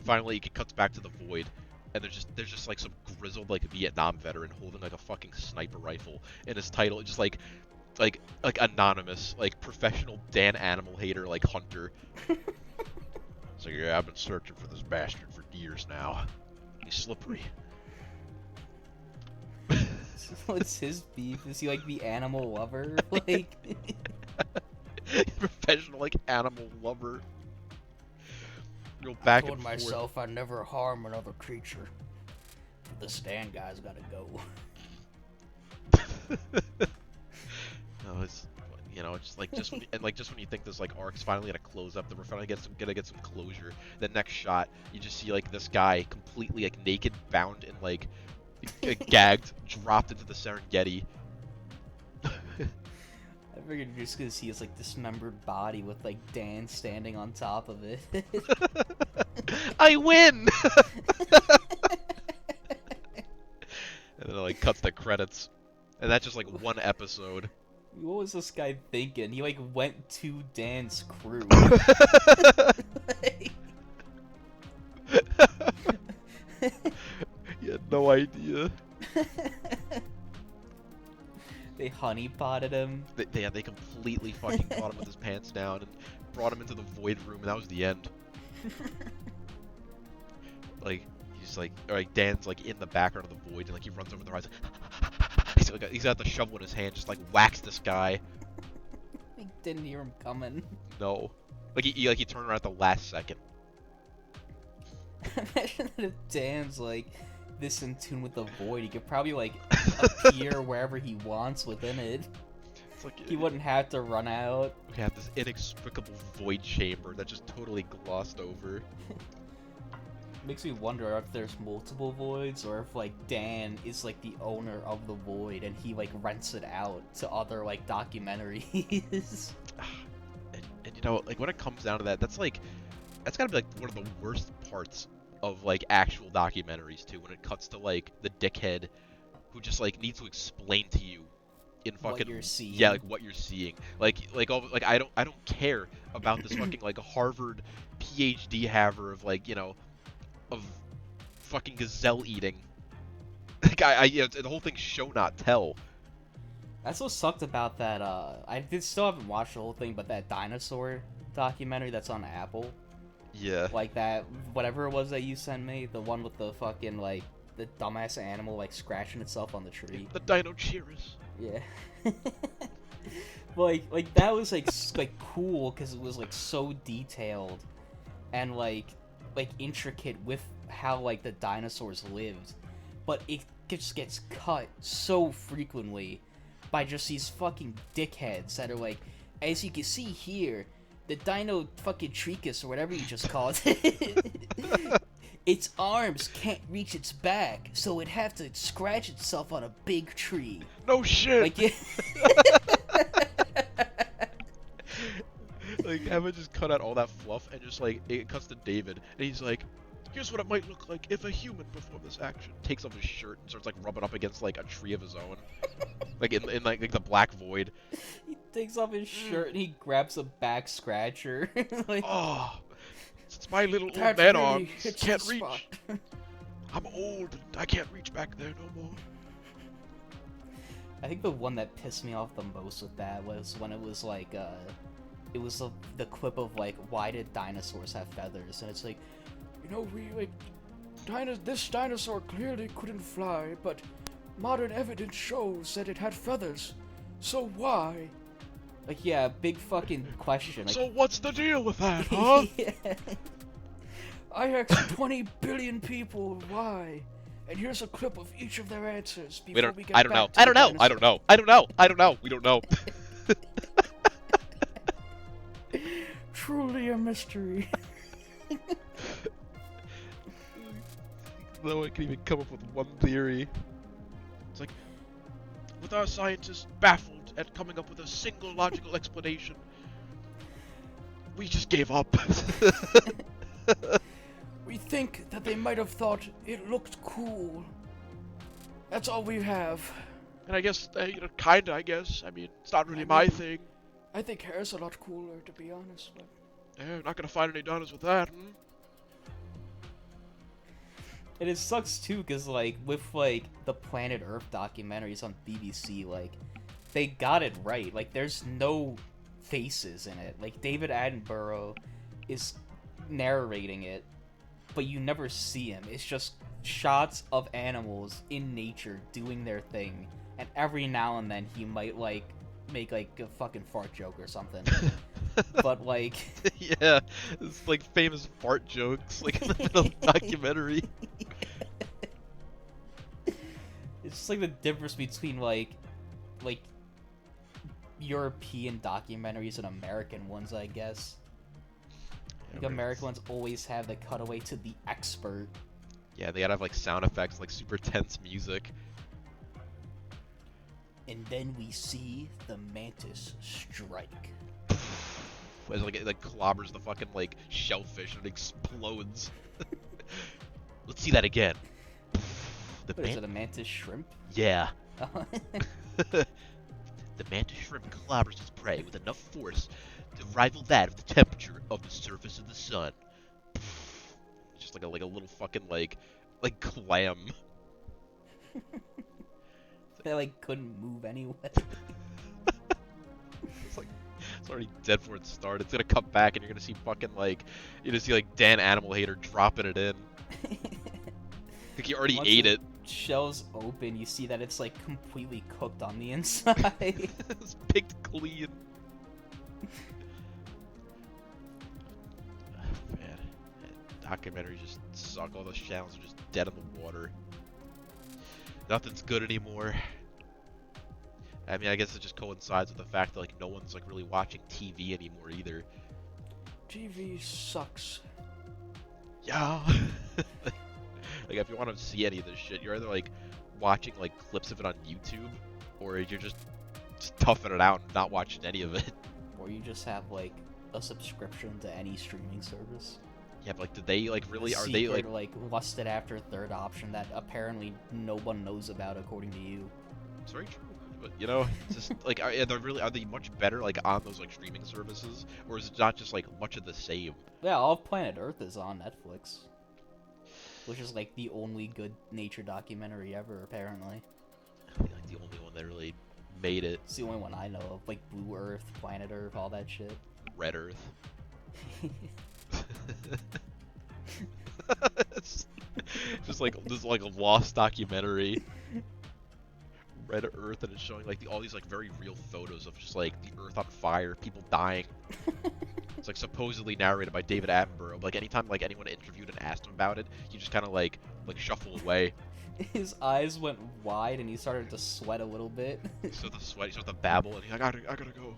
Finally, it cuts back to the void, and there's just like some grizzled like Vietnam veteran holding like a fucking sniper rifle, and his title is just like anonymous, like professional Dan animal hater, like hunter. So yeah, I've been searching for this bastard for years now. He's slippery. What's his beef? Is he like the animal lover? Like professional like animal lover. Go I back told and forth. myself I'd never harm another creature. The Stan guy's gotta go. No, it's it's like just when, and like just when you think this like arc's finally gonna close up, that we're finally gonna get some closure. The next shot, you just see like this guy completely like naked, bound and like gagged, dropped into the Serengeti. I figured you're just gonna see his like dismembered body with like Dan standing on top of it. I win! And then it like cuts the credits, and that's just like one episode. What was this guy thinking? He like went to Dan's crew. You had no idea. They honeypotted him. They completely fucking caught him with his pants down and brought him into the void room, and that was the end. Like he's like, or like Dan's like in the background of the void, and like he runs over the horizon. He's got the shovel in his hand, just like whacks this guy. He didn't hear him coming. No, like he turned around at the last second. Imagine that if Dan's like this in tune with the void, he could probably like appear wherever he wants within it. It's like He wouldn't have to run out. We have this inexplicable void chamber that just totally glossed over. Makes me wonder if there's multiple voids, or if like Dan is like the owner of the void and he like rents it out to other like documentaries. And you know, like when it comes down to that, that's gotta be like one of the worst parts of like actual documentaries too, when it cuts to like the dickhead who just like needs to explain to you in fucking What you're seeing. Yeah, like what you're seeing. I don't care about this fucking like Harvard PhD haver of like, you know, of fucking gazelle eating. Like the whole thing's show not tell. That's what sucked about that. Still haven't watched the whole thing, but that dinosaur documentary that's on Apple. Yeah. Like that, whatever it was that you sent me, the one with the fucking like the dumbass animal like scratching itself on the tree. The Dino Cheerers. Yeah. like that was like cool because it was like so detailed and like intricate with how like the dinosaurs lived, but it just gets cut so frequently by just these fucking dickheads that are like, as you can see here, the dino fucking tricus or whatever you just called it, its arms can't reach its back, so it'd have to scratch itself on a big tree. No shit. Like it. Like, have it just cut out all that fluff and just like it cuts to David, and he's like, "Here's what it might look like if a human performed this action." Takes off his shirt and starts like rubbing up against like a tree of his own, like in like the black void. He takes off his shirt and he grabs a back scratcher. Like, Oh, since my little old That man really arms hits can't the reach, spot. I'm old and I can't reach back there no more. I think the one that pissed me off the most with that was when it was like, it was the clip of like, why did dinosaurs have feathers? And it's like, You know, this dinosaur clearly couldn't fly, but modern evidence shows that it had feathers. So why? like yeah, big fucking question. Like, So what's the deal with that, huh? yeah. I asked 20 billion people why, and here's a clip of each of their answers before we get I don't know. back to I the don't know. I don't dinosaur. know. I don't know. I don't know. We don't know. Truly a mystery. No one can even come up with one theory. It's like, with our scientists baffled at coming up with a single logical explanation, we just gave up. We think that they might have thought it looked cool. That's all we have. And I guess, kinda, I guess. I mean, it's not really my thing. I think hair's a lot cooler, to be honest. But Not gonna find any dinos with that, hmm? And it sucks too, cause like with like the Planet Earth documentaries on BBC, like they got it right. Like there's no faces in it. Like David Attenborough is narrating it, but you never see him. It's just shots of animals in nature doing their thing, and every now and then he might like make like a fucking fart joke or something. But like, Yeah, it's like famous fart jokes, like in the middle of the documentary. it's just like the difference between like European documentaries and American ones, I guess. Like American ones always have the cutaway to the expert. Yeah, they gotta have like sound effects, like super tense music. And then we see the mantis strike. As like it like clobbers the fucking like shellfish and it explodes. Let's see that again. What is it, a mantis shrimp? Yeah. The mantis shrimp clobbers its prey with enough force to rival that of the temperature of the surface of the sun. Just like a little fucking like clam. They like couldn't move anyway. It's already dead before it started. It's gonna come back and you're gonna see fucking like you're gonna see like Dan Animal Hater dropping it in. Like he already ate it. Shell's open, you see that it's like completely cooked on the inside. It's picked clean. Man, documentaries just suck. All those channels are just dead in the water. Nothing's good anymore. I mean, I guess it just coincides with the fact that like no one's like really watching TV anymore either. TV sucks. Yeah. Like if you want to see any of this shit, you're either like watching like clips of it on YouTube, or you're just toughing it out and not watching any of it. Or you just have like a subscription to any streaming service. Yeah, but like, do they like really? Are Secret, they like lusted after third option that apparently no one knows about according to you? It's very true. But you know, it's just like are they much better like on those like streaming services, or is it not just like much of the same? Yeah, all of Planet Earth is on Netflix, which is like the only good nature documentary ever, apparently. I think like the only one that really made it. It's the only one I know of, like Blue Earth, Planet Earth, all that shit. Red Earth. It's just like this like a lost documentary. Red Earth, and it's showing like all these like very real photos of just like the Earth on fire, people dying. It's like supposedly narrated by David Attenborough. But, like anytime like anyone interviewed and asked him about it, he just kind of like shuffle away. His eyes went wide and he started to sweat a little bit. So the sweat, he started to babble, and he's like, I gotta go.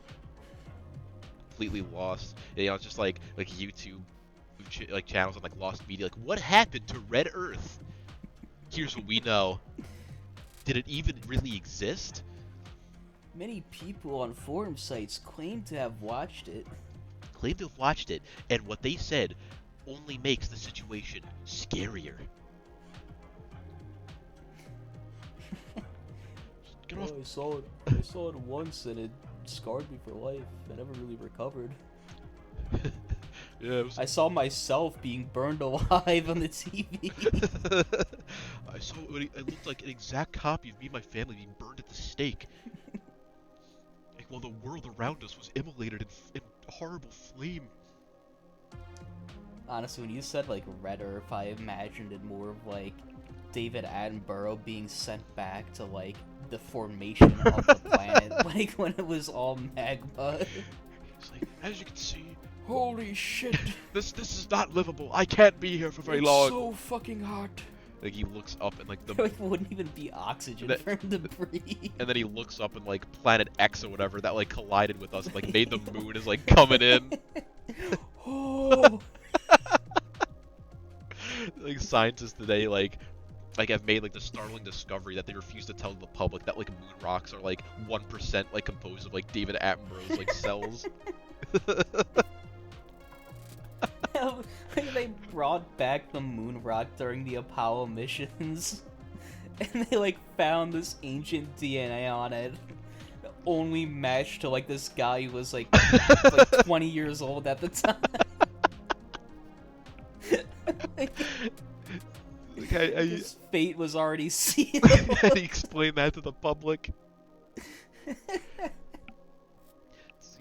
Completely lost. Yeah, you know, it's just like YouTube like channels and like lost media. Like, what happened to Red Earth? Here's what we know. Did it even really exist? Many people on forum sites claim to have watched it. Claim to have watched it, and what they said only makes the situation scarier. Get off. I saw it once and it scarred me for life. I never really recovered. Yeah, I saw myself being burned alive on the TV. I saw it looked like an exact copy of me and my family being burned at the stake. Like, while the world around us was immolated in horrible flame. Honestly, when you said like Red Earth, I imagined it more of like David Attenborough being sent back to like the formation of the planet, like when it was all magma. It's like, as you can see, Holy shit. this is not livable. I can't be here for very It's long. so fucking hot. Like he looks up and like the There wouldn't even be oxygen for him to breathe. and then he looks up and like Planet X or whatever that like collided with us and like made the moon is like coming in. Oh. Like scientists today like have made like the startling discovery that they refuse to tell the public that like moon rocks are like 1% like composed of like David Attenborough's like cells. They brought back the moon rock during the Apollo missions, and they like found this ancient DNA on it, only matched to like this guy who was like 20 years old at the time. Like, His fate was already sealed. how do you explain that to the public?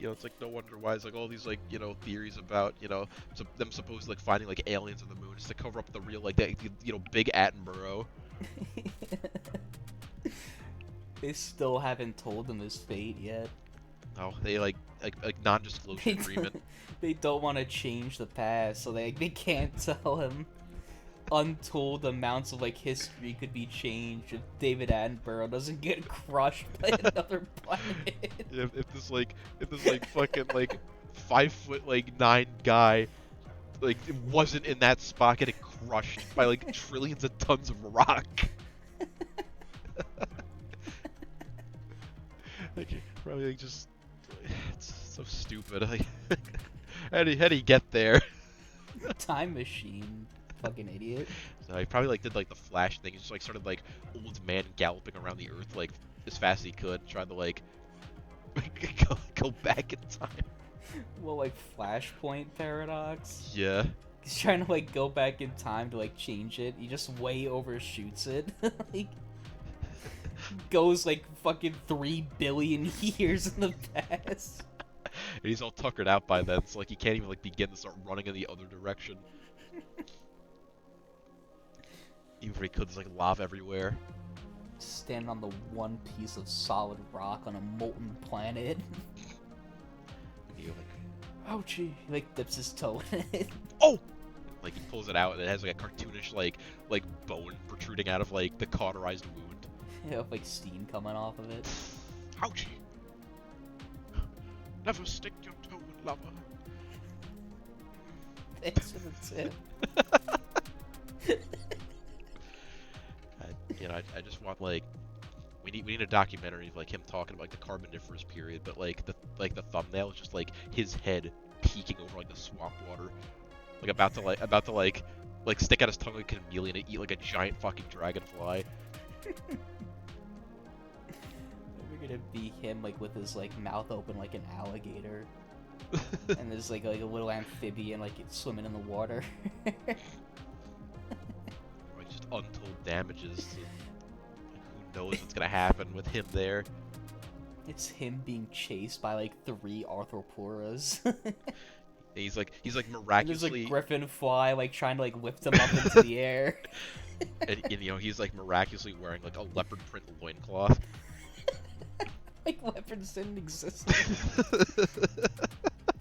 It's like no wonder why it's like all these like theories about them supposed like finding like aliens on the moon just to cover up the real like that big Attenborough. They still haven't told him his fate yet. No, they like non-disclosure agreement. They don't want to change the past, so they can't tell him. Untold amounts of like history could be changed if David Attenborough doesn't get crushed by another planet. If this fucking like 5'9" guy like wasn't in that spot getting crushed by like trillions of tons of rock. Like probably like just it's so stupid. Like how did he get there? Time machine. Fucking idiot. So he probably like did like the Flash thing. He just like started like old man galloping around the earth like as fast as he could, trying to like go back in time. Well, like Flashpoint paradox. Yeah. He's trying to like go back in time to like change it. He just way overshoots it. Like goes like fucking 3 billion years in the past. And he's all tuckered out by then, so like he can't even like begin to start running in the other direction. Even if he could, there's like lava everywhere. Stand on the one piece of solid rock on a molten planet. And you're like, ouchie. He like dips his toe in it. oh! Like he pulls it out and it has like a cartoonish like bone protruding out of like the cauterized wound. Yeah, like steam coming off of it. Ouchie! Never stick your toe in lava. Thanks for the tip. I just want like we need a documentary of like him talking about like the Carboniferous period, but like the thumbnail is just like his head peeking over like the swamp water, like about to stick out his tongue like a chameleon and eat like a giant fucking dragonfly. We're gonna be him like with his like mouth open like an alligator, and there's like a little amphibian like it's swimming in the water. Like just untold damages. To, who knows what's gonna happen with him there? It's him being chased by like 3 arthroporas. He's like And miraculously. there's a griffin fly like trying to like lift him up into the air. And he's like miraculously wearing like a leopard print loincloth. Like leopards didn't exist.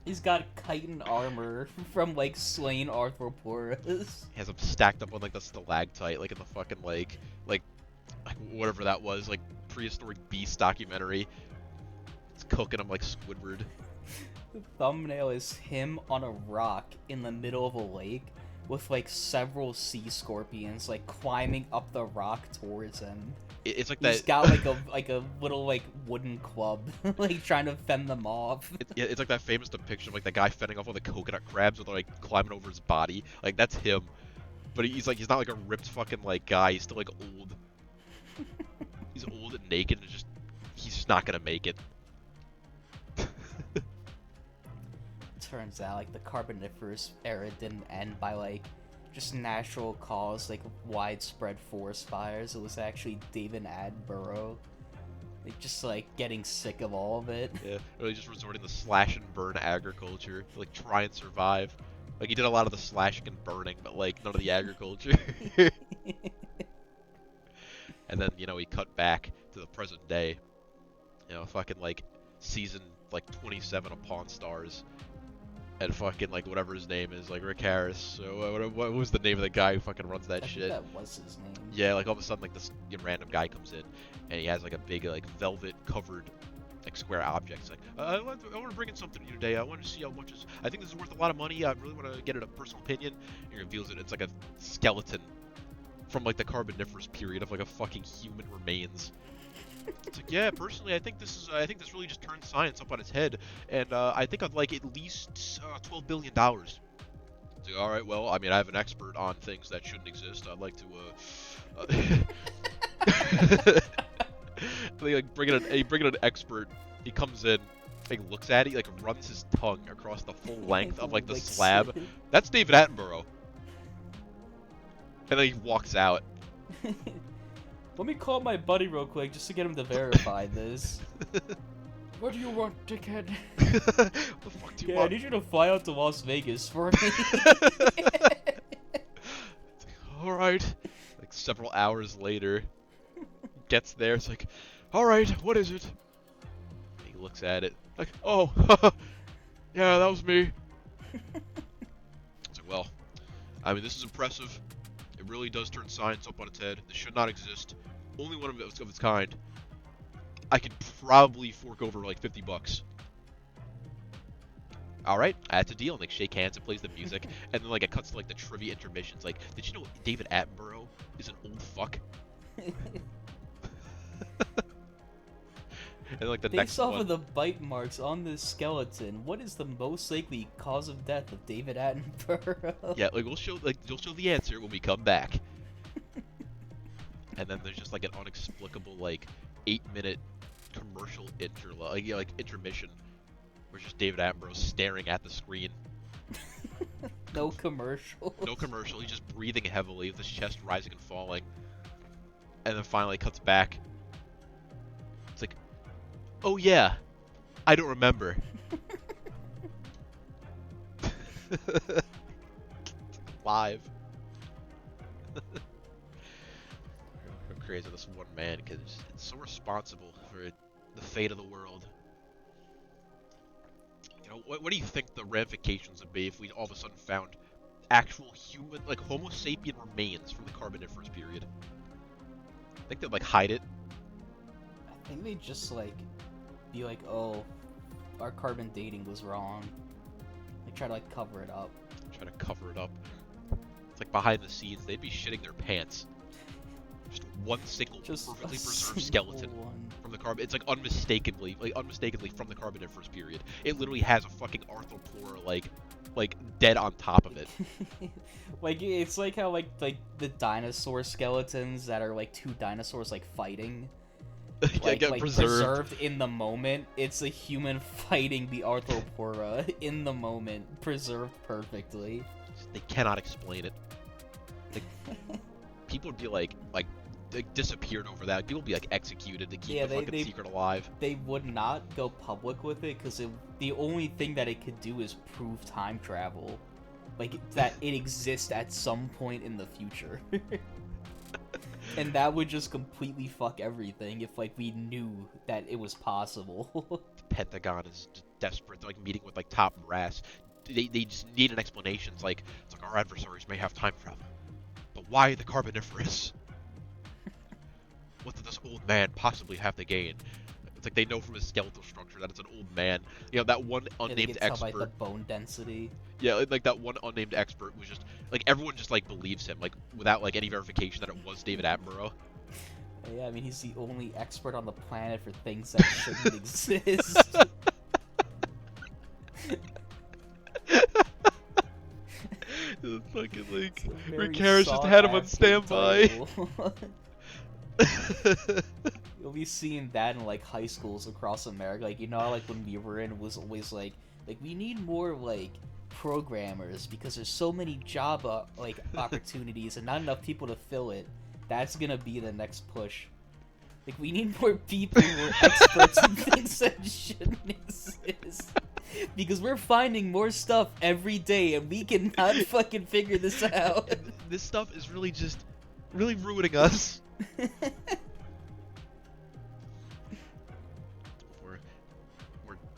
He's got chitin armor from like slain arthroporas. He has them stacked up on like the stalactite, like in the fucking like whatever that was, like prehistoric beast documentary. It's cooking him like Squidward. The thumbnail is him on a rock in the middle of a lake with like several sea scorpions like climbing up the rock towards him. It's like He's that. got like a little like wooden club, like trying to fend them off. It's like that famous depiction of like the guy fending off all the coconut crabs with like climbing over his body. Like that's him, but he's not like a ripped fucking like guy. He's still like old. He's old and naked, and he's just not gonna make it. Turns out like the Carboniferous era didn't end by like just natural cause, like widespread forest fires. It was actually David Attenborough, like just like getting sick of all of it. Yeah, really just resorting to slash and burn agriculture to like try and survive. Like he did a lot of the slashing and burning, but like none of the agriculture. And then he cut back to the present day. Fucking like season like 27 of Pawn Stars. And fucking like whatever his name is, like Rick Harris. So what was the name of the guy who fucking runs that I shit? think that was his name. Yeah, like all of a sudden like this random guy comes in, and he has like a big like velvet covered like square object. It's like I want to bring in something to you today. I want to see how much I think this is worth a lot of money. I really want to get it a personal opinion. And he reveals it. It's like a skeleton from like the Carboniferous period of like a fucking human remains. It's like, yeah, personally, I think this really just turned science up on its head, and I think I'd like at least $12 billion. It's like, all right, well, I mean, I have an expert on things that shouldn't exist. I'd like to, they like bring in an expert. He comes in, he looks at it, he like runs his tongue across the full length of like the slab. That's David Attenborough. And then he walks out. Let me call my buddy real quick just to get him to verify this. What do you want, dickhead? What the fuck do you Yeah, want? I need you to fly out to Las Vegas for me. Alright. Like several hours later, gets there, it's like, alright, what is it? He looks at it, like, oh, yeah, that was me. It's like, well, I mean, this is impressive. It really does turn science up on its head. This should not exist. Only one of its kind. I could probably fork over like $50. Alright, that's a deal. And like shake hands and plays the music. And then like it cuts to like the trivia intermissions. Like, did you know David Attenborough is an old fuck? And like the next Based off one. of the bite marks on this skeleton, what is the most likely cause of death of David Attenborough? Yeah, like you'll show the answer when we come back. And then there's just like an inexplicable like 8-minute commercial intermission where it's just David Attenborough staring at the screen. No commercial. No commercial, he's just breathing heavily with his chest rising and falling. And then finally it cuts back. It's like, oh yeah, I don't remember. Live. I'm crazy of this one man because it's so responsible for the fate of the world. You know, what do you think the ramifications would be if we all of a sudden found actual human, like Homo sapien remains from the Carboniferous period? Think they'd like hide it? I think they just like be like, oh, our carbon dating was wrong. They try to like cover it up. Try to cover it up. It's like behind the scenes, they'd be shitting their pants. Just one single Just perfectly a preserved single skeleton one. from the carbon. It's like unmistakably from the Carboniferous period. It literally has a fucking arthropore like dead on top of it. Like it's like how like the dinosaur skeletons that are like two dinosaurs like fighting. Yeah, get like preserved in the moment. It's a human fighting the arthropora in the moment, preserved perfectly. They cannot explain it. Like, people would be like disappeared over that. People would be like executed to keep the fucking secret alive. They would not go public with it because the only thing that it could do is prove time travel, like that it exists at some point in the future. And that would just completely fuck everything if like we knew that it was possible. The Pentagon is desperate. They're like meeting with like top brass. They just need an explanation. It's like our adversaries may have time travel, but why the Carboniferous? What did this old man possibly have to gain? It's like they know from his skeletal structure that it's an old man. You know, that one unnamed expert. By the bone density. Yeah, like that one unnamed expert was just like everyone just like believes him, like without like any verification that it was David Attenborough. Yeah, I mean he's the only expert on the planet for things that shouldn't exist. Fucking like Rick Harris just had him on standby. You'll be seeing that in like high schools across America. Like, you know, like when we were in, it was always like we need more like programmers because there's so many job opportunities and not enough people to fill it. That's gonna be the next push. Like, we need more people who are experts in things that shouldn't exist. Because we're finding more stuff every day and we cannot fucking figure this out. This stuff is really just really ruining us. We're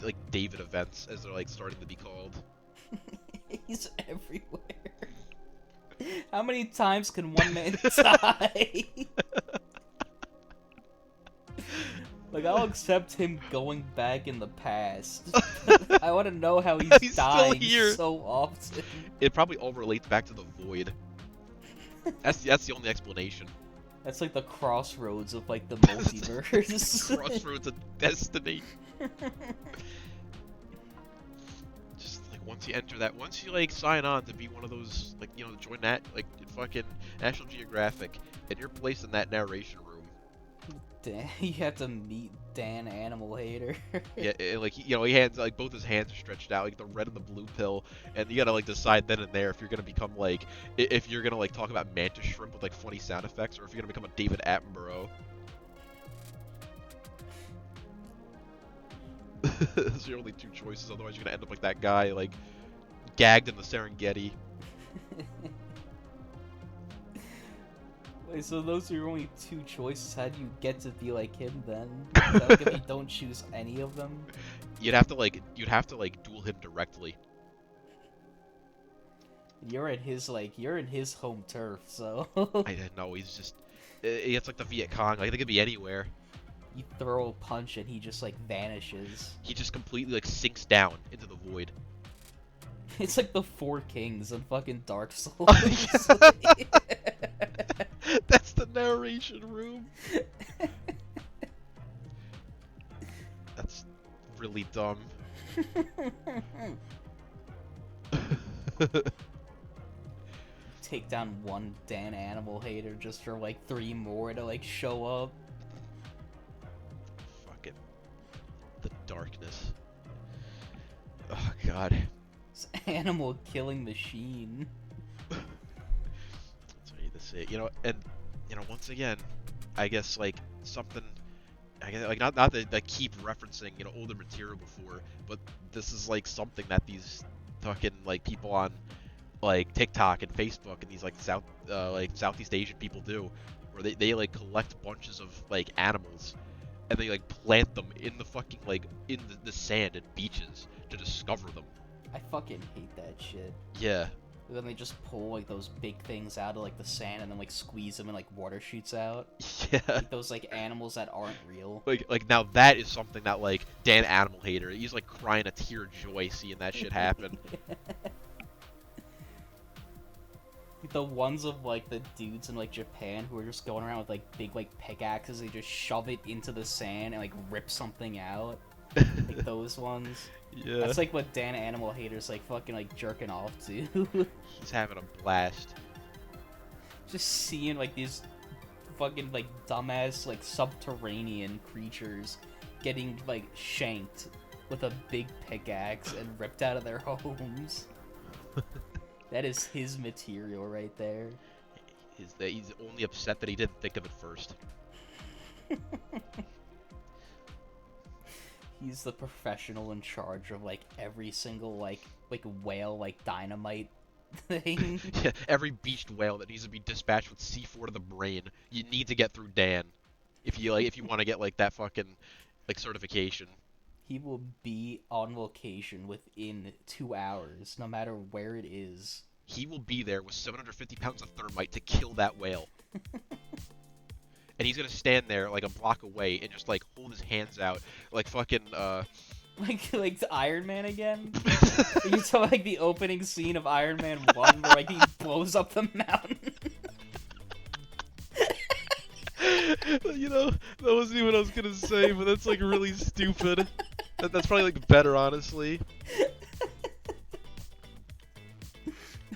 like David events, as they're like starting to be called. He's everywhere. How many times can one man die? Like, I'll accept him going back in the past. I want to know how he's dying so often. It probably all relates back to the void. That's the only explanation. That's like the crossroads of like the multiverse. Crossroads of destiny. Just like once you like sign on to be one of those, like, you know, join that like fucking National Geographic, and you're placed in that narration room, You have to meet Dan Animal Hater. Yeah, like he hands like both his hands are stretched out, like the red and the blue pill, and you gotta like decide then and there if you're gonna become like if you're gonna like talk about mantis shrimp with like funny sound effects, or if you're gonna become a David Attenborough. Those are your only two choices. Otherwise, you're gonna end up like that guy, like gagged in the Serengeti. Wait, so those are your only two choices. How do you get to be like him then? Is that like if you don't choose any of them? You'd have to like duel him directly. You're in his home turf, so I didn't know. He's just it's like the Viet Cong. Like they could be anywhere. you throw a punch and he just like vanishes. He just completely like sinks down into the void. It's like the Four Kings in fucking Dark Souls. That's the narration room. That's really dumb. Take down one Dan Animal Hater just for like 3 more to like show up. Fucking the darkness. Oh god. It's animal killing machine. That's what I need to say. And once again, I guess like something. I guess like not that I keep referencing older material before, but this is like something that these fucking like people on like TikTok and Facebook and these like Southeast Asian people do, where they like collect bunches of like animals and they like plant them in the fucking like in the sand and beaches to discover them. I fucking hate that shit. Yeah. And then they just pull like those big things out of like the sand and then like squeeze them and like water shoots out. Yeah. Like those like animals that aren't real. Like now that is something that like Dan Animal Hater, he's like crying a tear of joy seeing that shit happen. The ones of like the dudes in like Japan who are just going around with like big like pickaxes, they just shove it into the sand and like rip something out. Like those ones. Yeah. That's like what Dan Animal Hater's like fucking like jerking off to. He's having a blast. Just seeing like these fucking like dumbass like subterranean creatures getting like shanked with a big pickaxe and ripped out of their homes. That is his material right there. He's only upset that he didn't think of it first. He's the professional in charge of like every single like whale like dynamite thing. Yeah, every beached whale that needs to be dispatched with C4 to the brain, you need to get through Dan. If you want to get like that fucking like certification. He will be on location within 2 hours, no matter where it is. He will be there with 750 pounds of thermite to kill that whale. And he's gonna stand there like a block away and just like hold his hands out like fucking like the Ironman again? Are you talking like the opening scene of Ironman 1 where like he blows up the mountain? That wasn't even what I was gonna say, but that's like really stupid. That's probably like better, honestly.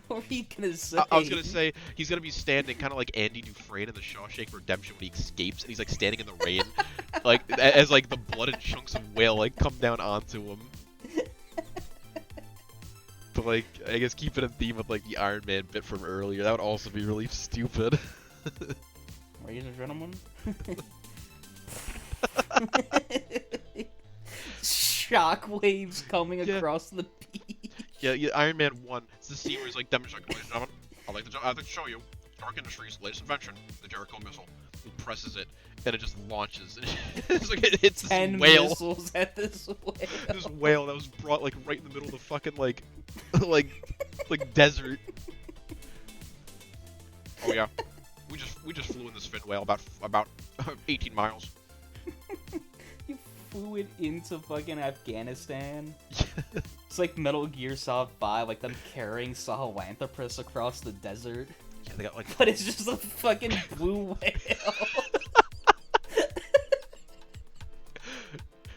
What were you gonna say? I was gonna say he's gonna be standing kind of like Andy Dufresne in the Shawshank Redemption when he escapes, and he's like standing in the rain, like as like the blood and chunks of whale like come down onto him. But like I guess keeping in theme with like the Iron Man bit from earlier, that would also be really stupid. Ladies and gentlemen. Shockwaves coming across the beach. Yeah, Iron Man 1. It's the scene where he's like demonstrating, ladies and gentlemen, I'd like to show you Stark Industries' latest invention, the Jericho missile. He presses it, and it just launches. It's like it hits this 10 whale. missiles at this whale. This whale that was brought like right in the middle of the fucking like desert. Oh yeah, we just flew in this fin whale about 18 miles. You flew it into fucking Afghanistan. It's like Metal Gear Solid 5, like them carrying Sahelanthropus across the desert. Yeah, they got like. But it's just a fucking blue whale.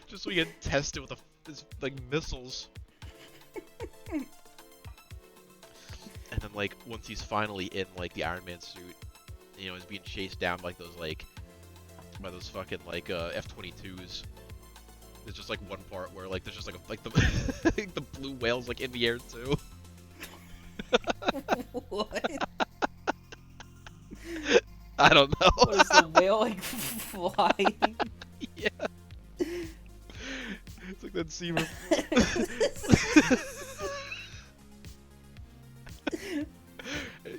Just so we can test it with his like missiles. And then like once he's finally in like the Iron Man suit, he's being chased down by like those like by those fucking like F-22s. There's just like one part where like there's just like the the blue whale's like in the air too. What? I don't know. What is the whale like flying? Yeah. It's like that scene where...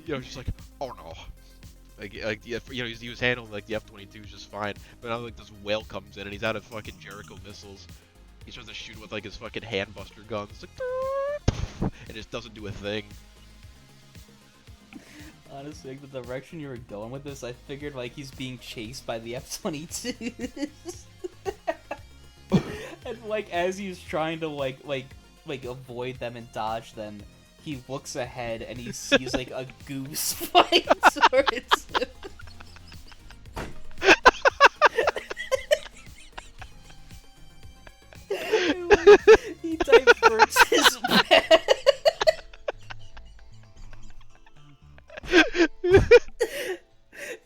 You know, just like, oh no. Like you know, he was handling like the F-22s just fine, but now like this whale comes in and he's out of fucking Jericho missiles. He tries to shoot with like his fucking handbuster guns, it's like, and just doesn't do a thing. Honestly, like, the direction you were going with this, I figured like he's being chased by the F-22s. And like as he's trying to like avoid them and dodge them, he looks ahead and he sees like a goose flying towards him. He diverts his path.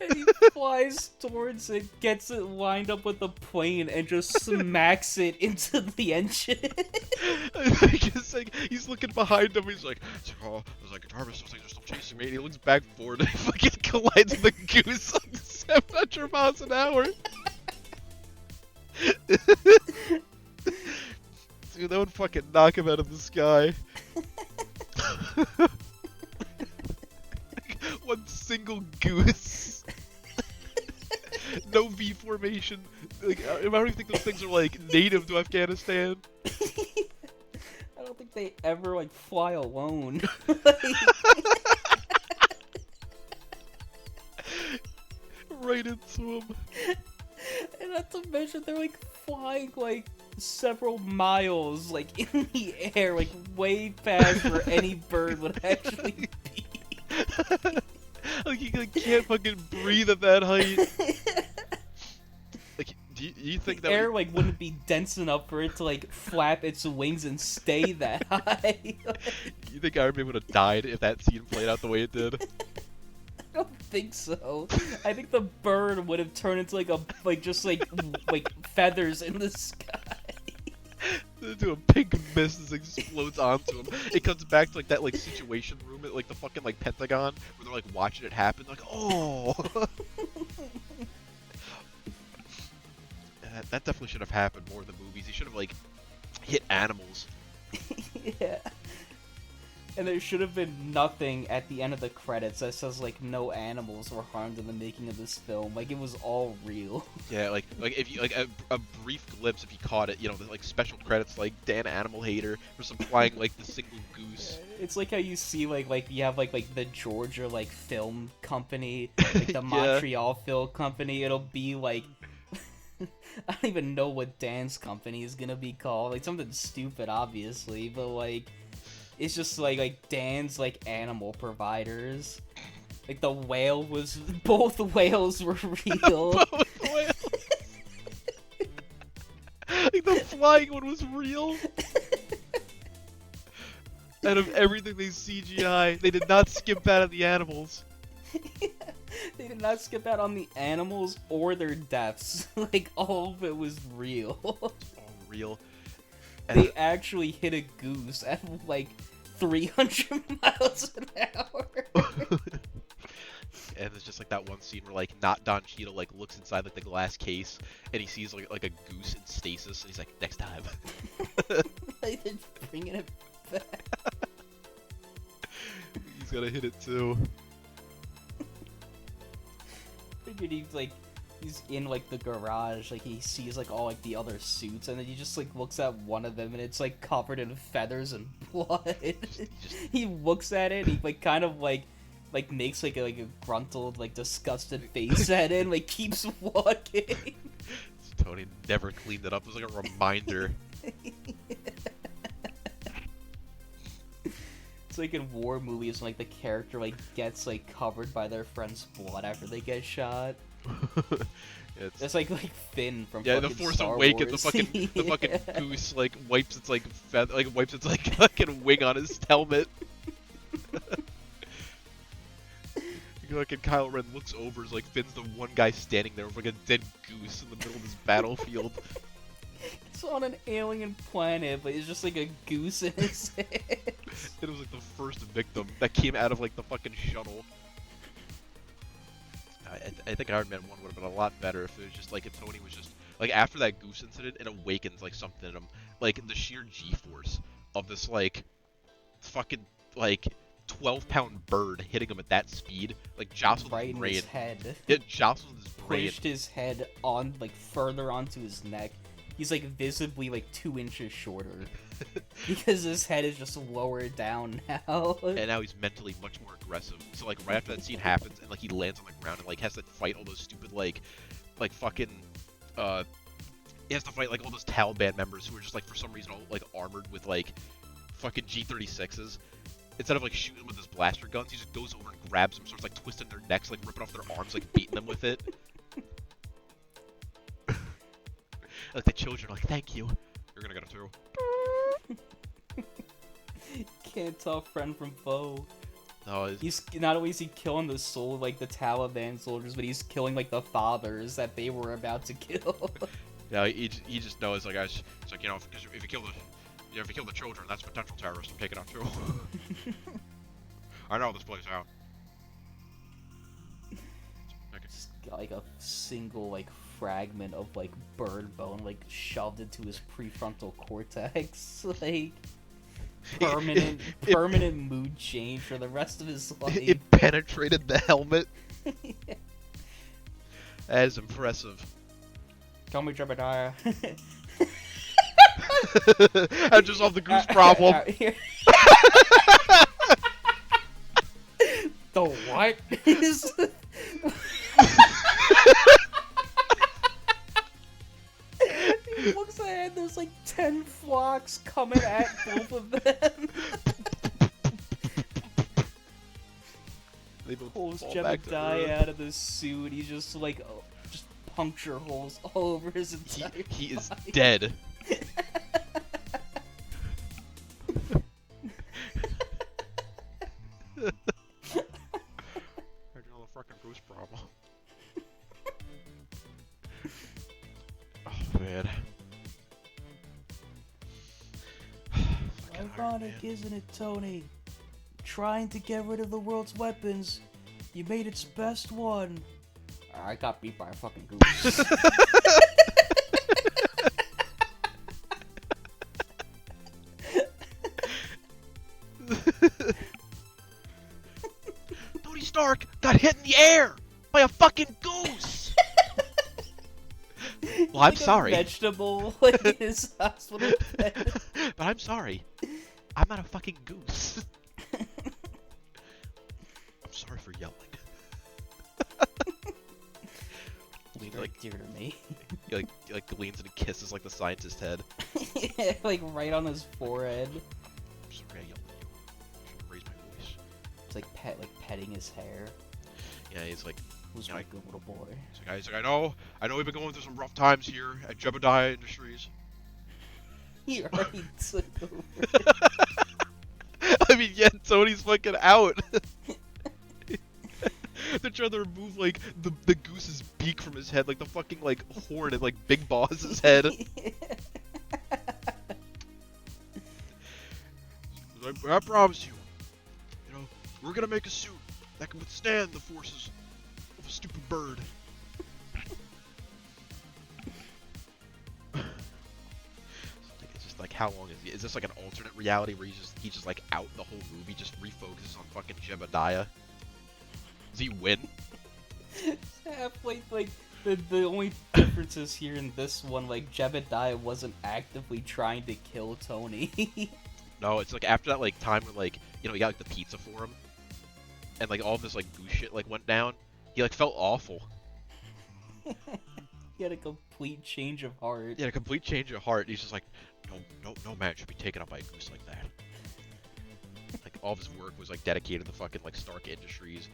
And he flies towards it, gets it lined up with the plane, and just smacks it into the engine. It's like he's looking behind him. He's like, oh, I was like, Jarvis, those things are still chasing me. And he looks back forward and he fucking collides with the goose like 700 miles an hour. Dude, that would fucking knock him out of the sky. One single goose. No V formation. Like, I don't even think those things are like native to Afghanistan. I don't think they ever like fly alone. Right into him. And not to mention they're like flying like several miles like in the air, like way past where any bird would actually be. Like he like, can't fucking breathe at that height. Like, do you think the that air like wouldn't be dense enough for it to like flap its wings and stay that high? You think Iron Man would have died if that scene played out the way it did? I don't think so. I think the bird would have turned into like just like feathers in the sky. Into a pink mist as it explodes onto him. It comes back to like that like situation room at like the fucking like Pentagon where they're like watching it happen. Like, oh. That definitely should have happened more in the movies. He should have like hit animals. Yeah. And there should have been nothing at the end of the credits that says like no animals were harmed in the making of this film. Like it was all real. Yeah, like if you like a brief glimpse if you caught it, you know, the like special credits like Dan Animal Hater for supplying like the single goose. It's like how you see like you have like the Georgia like film company, like the Yeah. Montreal Film Company. It'll be like I don't even know what Dan's company is gonna be called. Like something stupid, obviously, but like. It's just like Dan's like animal providers. Like the whale was both whales were real. Both whales. Like the flying one was real. Out of everything they CGI, they did not skip out on the animals. They did not skip out on the animals or their deaths. Like all of it was real. All real. They actually hit a goose at like 300 miles an hour. And it's just like that one scene where like not Don Cheadle like looks inside like the glass case and he sees like a goose in stasis and he's like, next time. Like they're bringing it back. He's gonna hit it too. Figured he's in like the garage, like he sees like all like the other suits, and then he just like looks at one of them and it's like covered in feathers and blood. He looks at it, he like kind of like makes like a gruntled like disgusted face at it and like keeps walking. Tony never cleaned it up. It was like a reminder. It's like in war movies when like the character like gets like covered by their friend's blood after they get shot. It's like Finn from the fucking Force Star Awakens. Wars. The fucking goose like wipes its like wipes its fucking wing on his helmet. fucking Kylo Ren looks over, is like Finn's the one guy standing there with like a dead goose in the middle of this battlefield. It's on an alien planet, but it's just like a goose in his head. It was like the first victim that came out of like the fucking shuttle. I think Iron Man 1 would have been a lot better if it was just like, if Tony was just like, after that goose incident, it awakens like something in him, like the sheer G-force of this like fucking like 12-pound bird hitting him at that speed, like jostled right his in brain. his head. It jostled his brain. Pushed his head on, like, further onto his neck. He's like visibly like 2 inches shorter because his head is just lower down now. And now he's mentally much more aggressive. So like right after that scene happens, and like he lands on the ground and like has to fight all those stupid like fucking he has to fight like all those Taliban members who are just like for some reason all like armored with like fucking G36s. Instead of like shooting with his blaster guns, he just goes over and grabs them, starts like twisting their necks, like ripping off their arms, like beating them with it. Like the children are like, thank you. You're gonna get it too. Can't tell friend from foe. No, He's not only is he killing the soul like the Taliban soldiers, but he's killing like the fathers that they were about to kill. yeah, he just knows like it's like, you know, if you kill the children, that's potential terrorists. I'm taking out too. I know this plays out. Okay. Just got like a single like fragment of like bird bone like shoved into his prefrontal cortex, like permanent mood change for the rest of his life. It penetrated the helmet. Yeah. That is impressive. Tell me, Jebediah. I just solved the Goose Problem. The what is? He looks ahead. There's like 10 flocks coming at both of them. They both Pulls fall back to Jebediah Earth. out of the suit. He's just like, just puncture holes all over his entire He is body. dead. Original fucking Goose Problem. Oh man. Fucking Iron Ironic, Man. isn't it, Tony? Trying to get rid of the world's weapons. You made its best one. I got beat by a fucking goose. Tony Stark got hit in the air by a fucking goose. Well, I'm Like sorry. A vegetable like in his hospital bed. But I'm sorry. I'm not a fucking goose. I'm sorry for yelling. Leans Very like dear to me. he like leans and kisses like the scientist's head. Yeah, like right on his forehead. I'm sorry I yelled at you. I shouldn't raise my voice. It's like petting his hair. Yeah, he's like, Who's Yeah, my I- good little boy? he's like, I know we've been going through some rough times here at Jebediah Industries. He already took over. I mean, yeah, Tony's fucking out. They're trying to remove like the goose's beak from his head, like the fucking like horn and like Big Boss's head. I promise you, we're gonna make a suit that can withstand the forces of a stupid bird. It's just like, how long is this like an alternate reality where he's just like out the whole movie, just refocuses on fucking Jebediah? Does he win? Halfway, like the only difference is here in this one, like Jebediah wasn't actively trying to kill Tony. No, it's like after that like time where like, he got like the pizza for him, and like all this like goose shit like went down. He like felt awful. He had a complete change of heart. He had a complete change of heart. He's just like, no man should be taken up by a goose like that. Like all of his work was like dedicated to fucking like Stark Industries,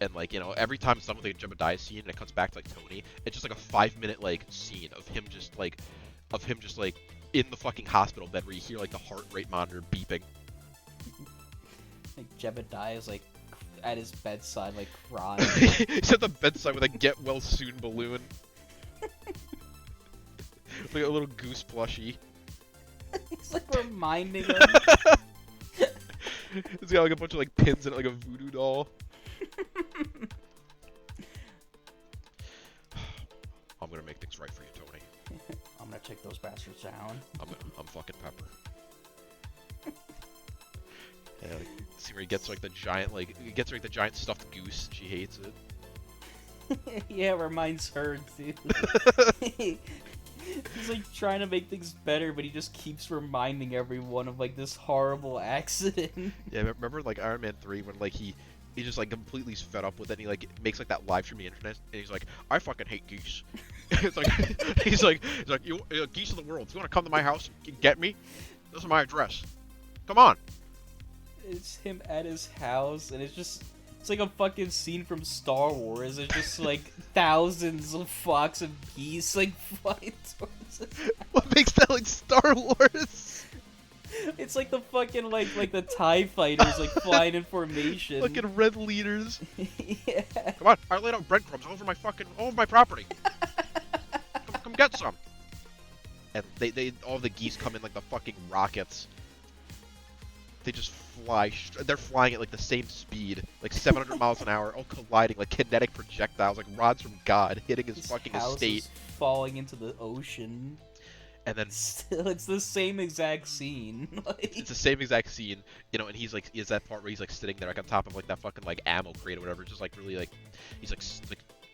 and like every time something like a Jebediah scene and it cuts back to like Tony, it's just like a 5-minute like scene of him just like in the fucking hospital bed where you hear like the heart rate monitor beeping. Like Jebediah's like at his bedside, like, crying. He's at the bedside with a get well soon balloon. Like a little goose plushie. He's like reminding him. It's got like a bunch of like pins in it, like a voodoo doll. I'm gonna make things right for you, Tony. I'm gonna take those bastards down. I'm fucking Pepper. Yeah, like, see where he gets like the giant stuffed goose. She hates it. Yeah, it reminds her too. He's like trying to make things better, but he just keeps reminding everyone of like this horrible accident. Yeah, remember like Iron Man 3 when like he just like completely fed up with it and he like makes like that live stream on the internet and he's like, I fucking hate geese. It's like he's like you geese of the world. If you want to come to my house and get me, this is my address. Come on. It's him at his house, and it's like a fucking scene from Star Wars. It's just like thousands of flocks of geese like flying towards us. What makes that like Star Wars? It's like the fucking like the TIE fighters like flying in formation. Fucking red leaders. Yeah. Come on, I laid out breadcrumbs all over my property. Come get some. And they all the geese come in like the fucking rockets. They just fly. They're flying at like the same speed, like 700 miles an hour, all colliding like kinetic projectiles, like rods from God, hitting his fucking house estate. Is falling into the ocean. And then still, it's the same exact scene. Like... It's the same exact scene, you know. And he's like, is that part where he's like sitting there like on top of like that fucking like ammo crate or whatever, just like really like, he's like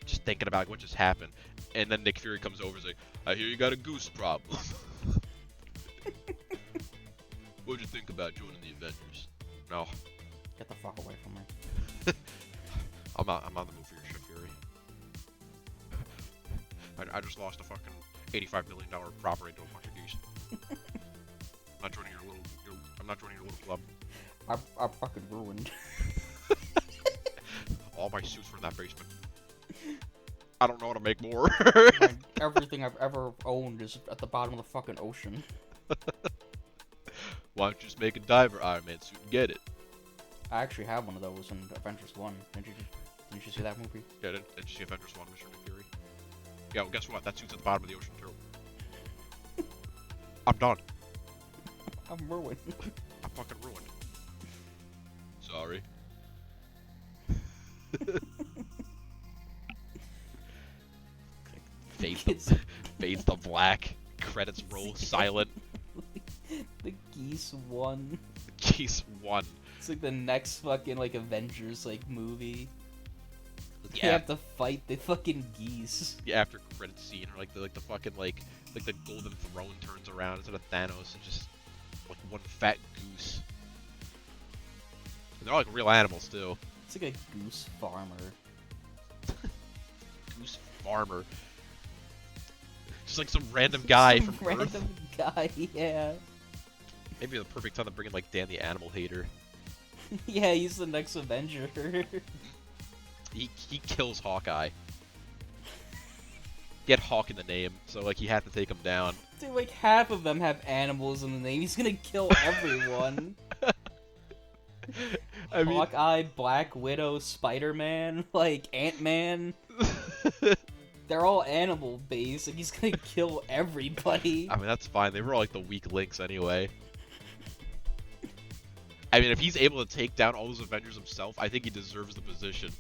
just thinking about like, what just happened. And then Nick Fury comes over and is like, I hear you got a goose problem. What'd you think about joining the Avengers? No. Get the fuck away from me. I'm on the move for your shit, Fury. I just lost a fucking $85 million property to a bunch of geese. I'm not joining your little club. I'm fucking ruined. All my suits were in that basement. I don't know how to make more. Everything I've ever owned is at the bottom of the fucking ocean. Why don't you just make a diver Iron Man suit and get it? I actually have one of those in Avengers 1. Didn't you see that movie? Yeah, did you see Avengers 1, Mr. Nick Fury? Yeah, well, guess what? That suit's at the bottom of the ocean, too. I'm done. I'm ruined. I'm fucking ruined. Sorry. Fades to black. Credits roll silent. The geese won. The geese won. It's like the next fucking like Avengers like movie. Yeah. They have to fight the fucking geese. The after credits scene, or like the fucking like the golden throne turns around instead of Thanos and just like one fat goose. And they're all like real animals too. It's like a goose farmer. Goose farmer. Just like some random guy Some from random Earth. guy, yeah. Maybe the perfect time to bring in like Dan the Animal Hater. Yeah, he's the next Avenger. He kills Hawkeye. He had Hawk in the name, so like he had to take him down. Dude, like half of them have animals in the name. He's gonna kill everyone. I mean, Hawkeye, Black Widow, Spider-Man, like Ant-Man. They're all animal based, and he's gonna kill everybody. I mean that's fine. They were all like the weak links anyway. I mean, if he's able to take down all those Avengers himself, I think he deserves the position.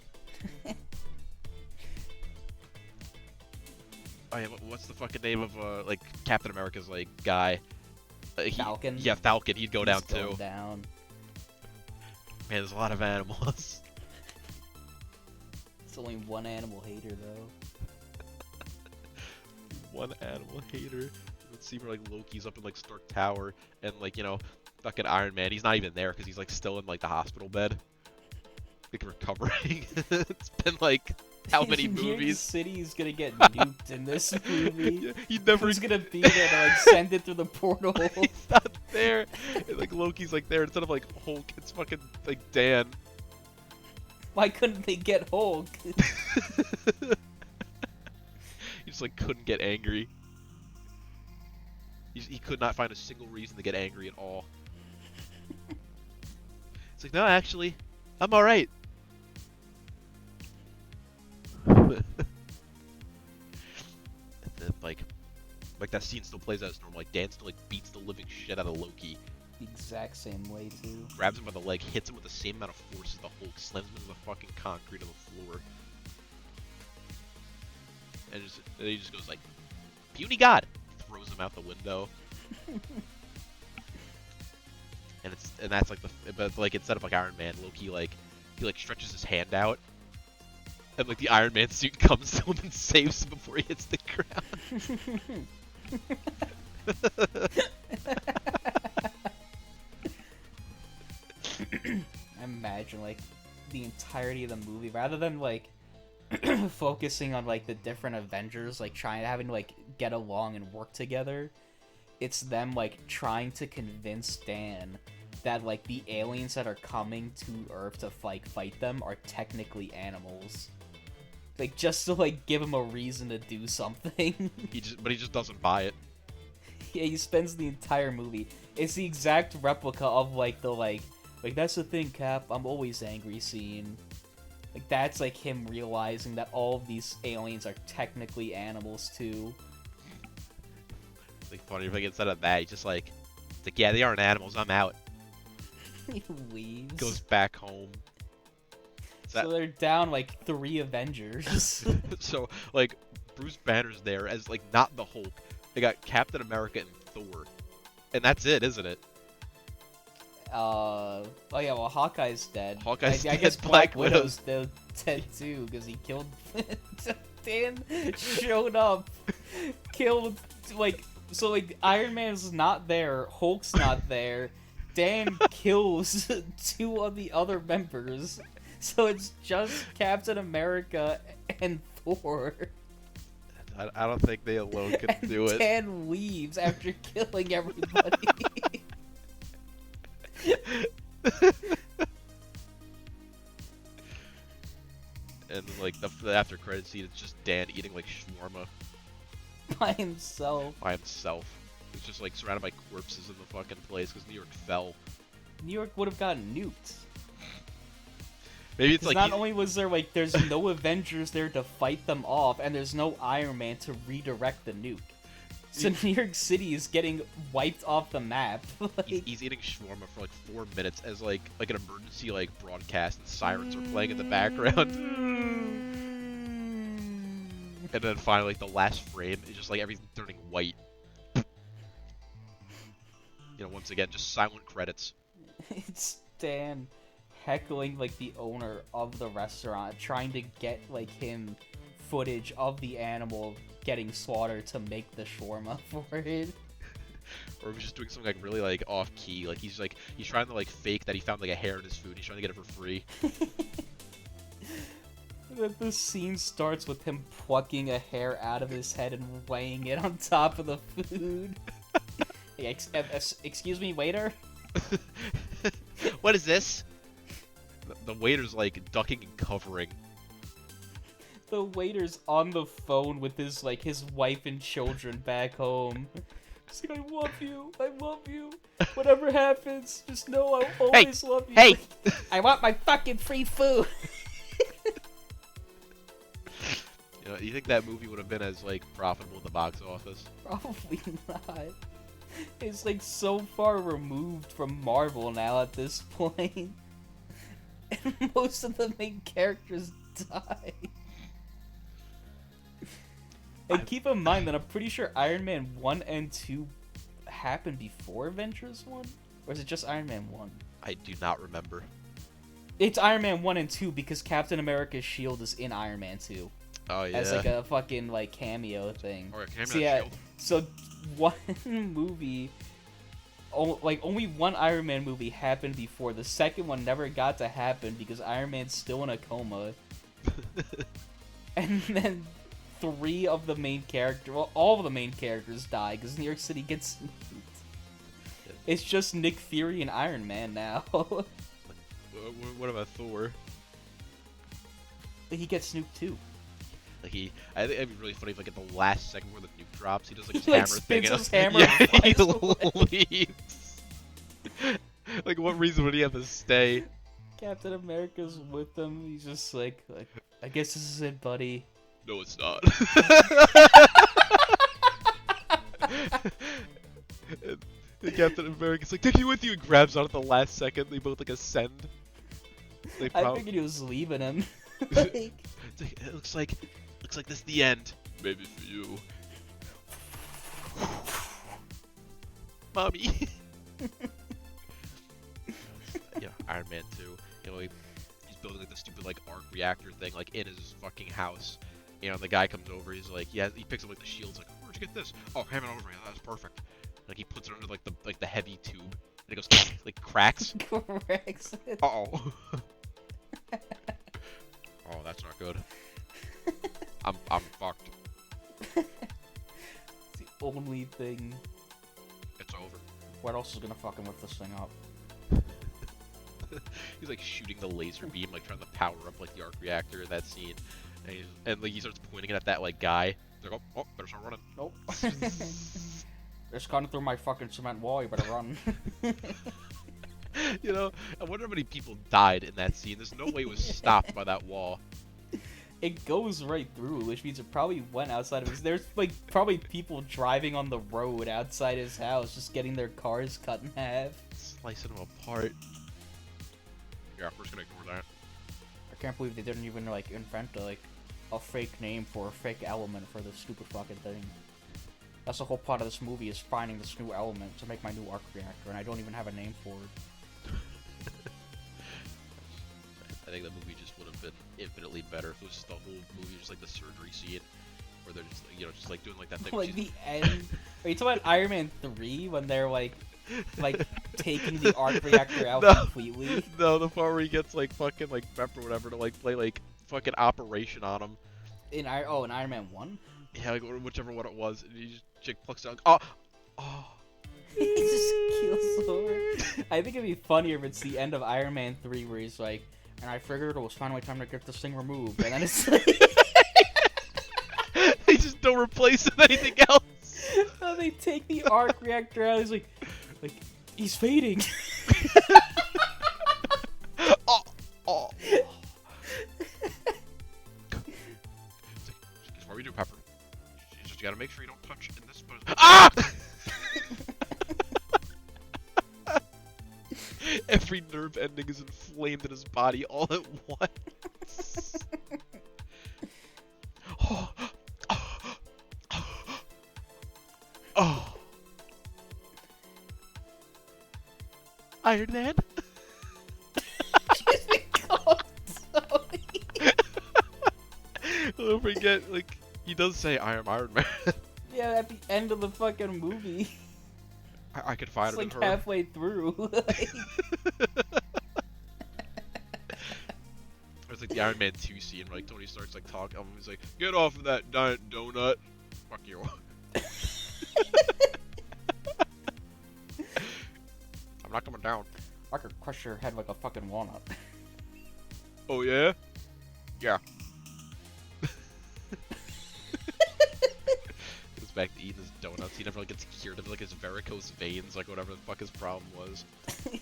Oh yeah, what's the fucking name of like Captain America's like guy? Falcon. Yeah, Falcon. He'd go down going too. Down. Man, there's a lot of animals. It's only one animal hater though. One animal hater. Let's see where like Loki's up in like Stark Tower, and like fucking Iron Man. He's not even there because he's like still in like the hospital bed, like recovering. It's been like how many New York movies? City's gonna get nuked in this movie. Yeah, he never. Who's gonna be there to like send it through the portal? He's not there. And, like Loki's like there instead of like Hulk. It's fucking like Dan. Why couldn't they get Hulk? He just like couldn't get angry. He could not find a single reason to get angry at all. It's like, no, actually, I'm alright. like that scene still plays out as normal. Like Dan still like beats the living shit out of Loki, The exact same way too. grabs him by the leg, hits him with the same amount of force as the Hulk, slams him into the fucking concrete of the floor, and he just goes like, "Puny God!" Throws him out the window. And that's like but like instead of like Iron Man, Loki like he like stretches his hand out, and like the Iron Man suit comes to him and saves him before he hits the ground. I imagine like the entirety of the movie, rather than like focusing on like the different Avengers like having to like get along and work together, it's them like trying to convince Dan that like the aliens that are coming to Earth to fight them are technically animals. Like just to like give him a reason to do something. But he just doesn't buy it. Yeah, he spends the entire movie. It's the exact replica of like the like that's the thing, Cap, I'm always angry scene. Like that's like him realizing that all of these aliens are technically animals too. Like funny if like instead of that, he's just like, it's like, yeah, they aren't animals, I'm out. He leaves. Goes back home. So they're down like 3 Avengers. So like Bruce Banner's there as like not the Hulk. They got Captain America and Thor, and that's it, isn't it? Oh yeah, well Hawkeye's dead. Hawkeye's I dead, guess Black Widow's dead too because he killed. Dan showed up, killed like so like Iron Man's not there, Hulk's not there. Dan kills 2 of the other members, so it's just Captain America and Thor. I don't think they alone could do it. Dan leaves after killing everybody. And like the after credit scene, it's just Dan eating like shawarma By himself. by himself. It's just like surrounded by corpses in the fucking place because New York fell. New York would have gotten nuked. Maybe it's like not only was there like there's no Avengers there to fight them off, and there's no Iron Man to redirect the nuke. So New York City is getting wiped off the map. Like, he's eating shawarma for like 4 minutes as like an emergency like broadcast and sirens are playing in the background. And then finally, like the last frame is just like everything turning white. You know, once again, just silent credits. It's Dan heckling like the owner of the restaurant, trying to get like him footage of the animal getting slaughtered to make the shawarma for it. Or he's just doing something like really like off key. Like he's trying to like fake that he found like a hair in his food. He's trying to get it for free. The scene starts with him plucking a hair out of his head and laying it on top of the food. Hey, excuse me, waiter? What is this? The waiter's like ducking and covering. The waiter's on the phone with his wife and children back home. He's like, I love you. Whatever happens, just know I'll always love you. Hey! I want my fucking free food. You know, you think that movie would have been as like profitable at the box office? Probably not. It's like so far removed from Marvel now at this point. And most of the main characters die. And keep in mind that I'm pretty sure Iron Man 1 and 2 happened before Avengers 1? Or is it just Iron Man 1? I do not remember. It's Iron Man 1 and 2 because Captain America's shield is in Iron Man 2. Oh yeah. As like a fucking like cameo thing. Or a cameo So yeah, shield. so one movie, only one Iron Man movie happened before. The second one never got to happen because Iron Man's still in a coma. And then 3 of the main characters, well, all of the main characters die because New York City gets nuked. It's just Nick Fury and Iron Man now. What about Thor? He gets nuked too. Like I think it'd be really funny if like at the last second where the nuke drops, he does like his He, like, hammer thing. spins his and hammer yeah, and he flies away. leaves. Like, what reason would he have to stay? Captain America's with them. He's just like, I guess this is it, buddy. No, it's not. And Captain America's like, take me with you, and grabs on at the last second. They both like ascend. I figured he was leaving him. It looks like this is the end. Maybe for you. Mommy. Yeah, Iron Man 2. You know, he's building like the stupid like arc reactor thing like in his fucking house. You know, the guy comes over. He's like, yeah, he picks up like the shields. Like, where'd you get this? Oh, hand it over here. That's perfect. Like he puts it under like the heavy tube, and it goes like cracks. Cracks. Uh-oh. Oh, that's not good. I'm fucked. It's the only thing. It's over. What else is gonna fucking whip this thing up? He's like shooting the laser beam, like trying to power up like the arc reactor in that scene, and like he starts pointing it at that like guy. They're like, oh, better start running. Nope. Just cutting through my fucking cement wall. You better run. You know, I wonder how many people died in that scene. There's no way it was stopped by that wall. It goes right through, which means it probably went outside of his. There's like probably people driving on the road outside his house, just getting their cars cut in half. Slicing them apart. Yeah, we're just gonna ignore that. I can't believe they didn't even like invent a fake name for a fake element for this stupid fucking thing. That's the whole plot of this movie, is finding this new element to make my new arc reactor, and I don't even have a name for it. I think the movie just would have been infinitely better if it was just the whole movie, just like the surgery scene, where they're just, you know, just like doing like that thing. Like the end. Are you talking about Iron Man 3 when they're like taking the arc reactor out completely? No, the part where he gets like fucking like Pep or whatever to like play like fucking Operation on him. In Iron Man 1? Yeah, like whichever one it was, and he just chick plucks out. Oh. He just kills Thor. I think it'd be funnier if it's the end of Iron Man 3 where he's like, and I figured it was finally time to get this thing removed, and then it's like... They just don't replace it with anything else. So they take the arc reactor out, he's like, he's fading. Oh. It's what we do, Pepper. You just gotta make sure you don't touch in this. Ah! Every nerve ending is inflamed in his body all at once. Oh. Iron Man? Don't forget, like, he does say, I am Iron Man. Yeah, at the end of the fucking movie. I could find it's him in like her. halfway through. It's like the Iron Man 2 scene where like Tony starts like talking. He's like, "Get off of that giant donut." Fuck you. I'm not coming down. I could crush your head like a fucking walnut. Oh yeah? Yeah. Goes back to eating his donuts. He never like gets cured of like his varicose veins, like whatever the fuck his problem was.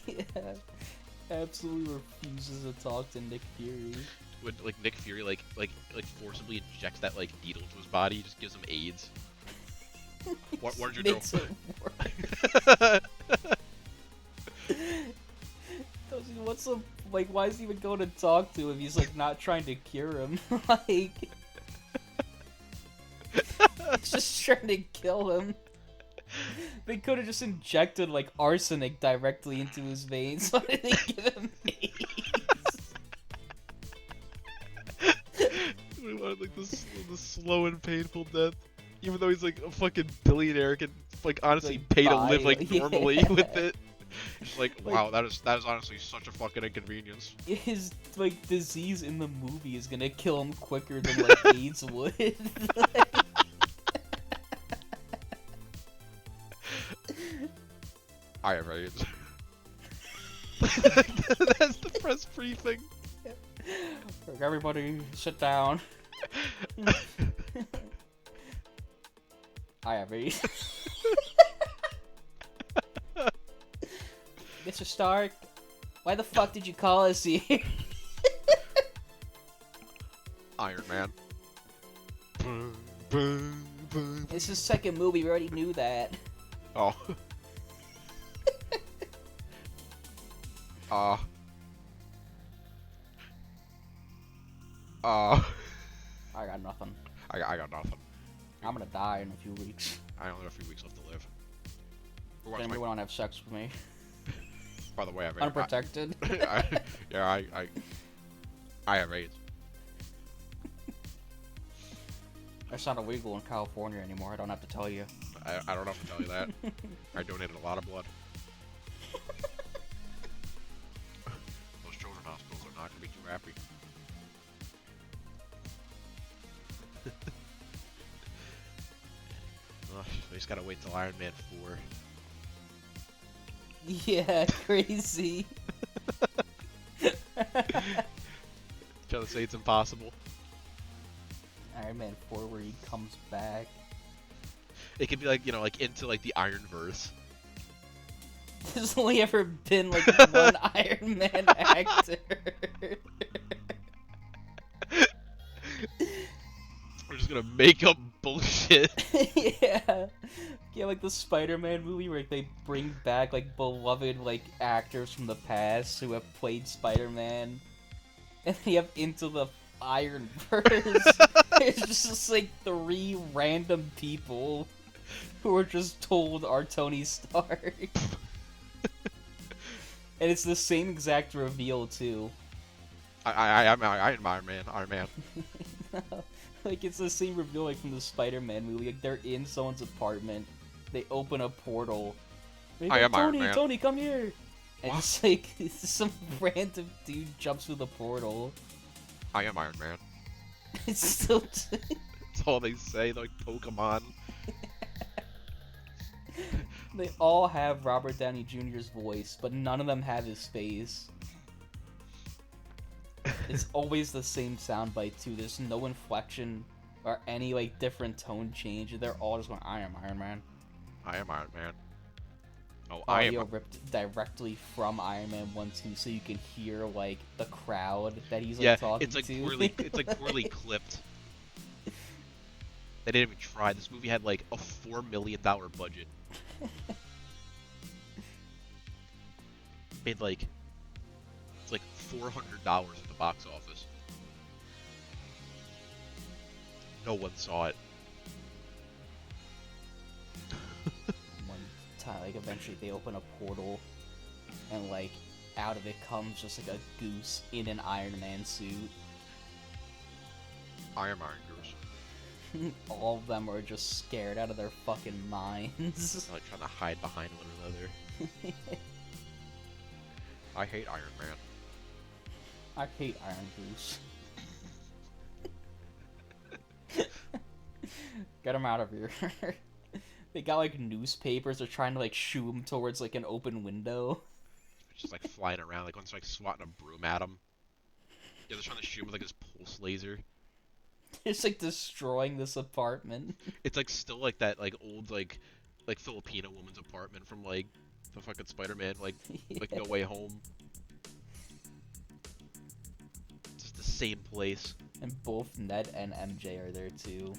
Yeah. Absolutely refuses to talk to Nick Fury. When like Nick Fury like forcibly injects that like needle into his body, he just gives him AIDS. What did you do? What's the why is he even going to talk to him? He's like not trying to cure him. Like he's just trying to kill him. They could have just injected like arsenic directly into his veins. Why did they give him AIDS? We wanted like the slow and painful death, even though he's like a fucking billionaire, can like honestly like, pay to live like yeah. normally with it. It's like, wow, that is honestly such a fucking inconvenience. His like disease in the movie is gonna kill him quicker than like AIDS would. I have AIDS. That's the press briefing. Everybody, sit down. I have AIDS. Mr. Stark, why the fuck did you call us here? Iron Man. Boom, boom, It's his second movie. We already knew that. Oh. I got nothing. I got nothing. I'm gonna die in a few weeks. I only have a few weeks left to live. Does anyone want to have sex with me? By the way, I've Unprotected. I have AIDS. That's not illegal in California anymore. I don't have to tell you. I don't have to tell you that. I donated a lot of blood. Those children's hospitals are not gonna be too happy. We just gotta wait till Iron Man 4. Yeah, crazy. Trying to say it's impossible. Iron Man 4 where he comes back. It could be like, you know, like into like the Ironverse. There's only ever been like one Iron Man actor. We're just gonna make up bullshit. Yeah. Yeah, like the Spider-Man movie where they bring back like beloved like actors from the past who have played Spider-Man. And they have Into the Ironverse. It's just like 3 random people who are just told are Tony Stark. And it's the same exact reveal too. I'm Iron Man. Like it's the same reveal like from the Spider-Man movie. Like they're in someone's apartment, they open a portal. They go, I am Iron Tony, Man. Tony, come here! And What? it's like some random dude jumps through the portal. I am Iron Man. It's still. That's all they say, like Pokemon. They all have Robert Downey Jr.'s voice, but none of them have his face. It's always the same soundbite too. There's no inflection or any like different tone change. They're all just going, "I am Iron Man." I am Iron Man. Oh, I am. Audio ripped directly from Iron Man 1-2, so you can hear like the crowd that he's like talking it's like to. it's like poorly clipped. They didn't even try. This movie had like a $4 million budget. Made like it's like $400 at the box office. No one saw it. One time, like eventually they open a portal, and like out of it comes just like a goose in an Iron Man suit. I am Iron Goose. All of them are just scared out of their fucking minds. They're like trying to hide behind one another. I hate Iron Man. I hate Iron Goose. Get him out of here. They got like newspapers. They're trying to like shoo him towards like an open window. Just like flying around, like one's like swatting a broom at him. Yeah, they're trying to shoot him with like his pulse laser. It's like destroying this apartment. It's like still like that like old like Filipino woman's apartment from like the fucking Spider-Man like No Way Home. It's just the same place. And both Ned and MJ are there too.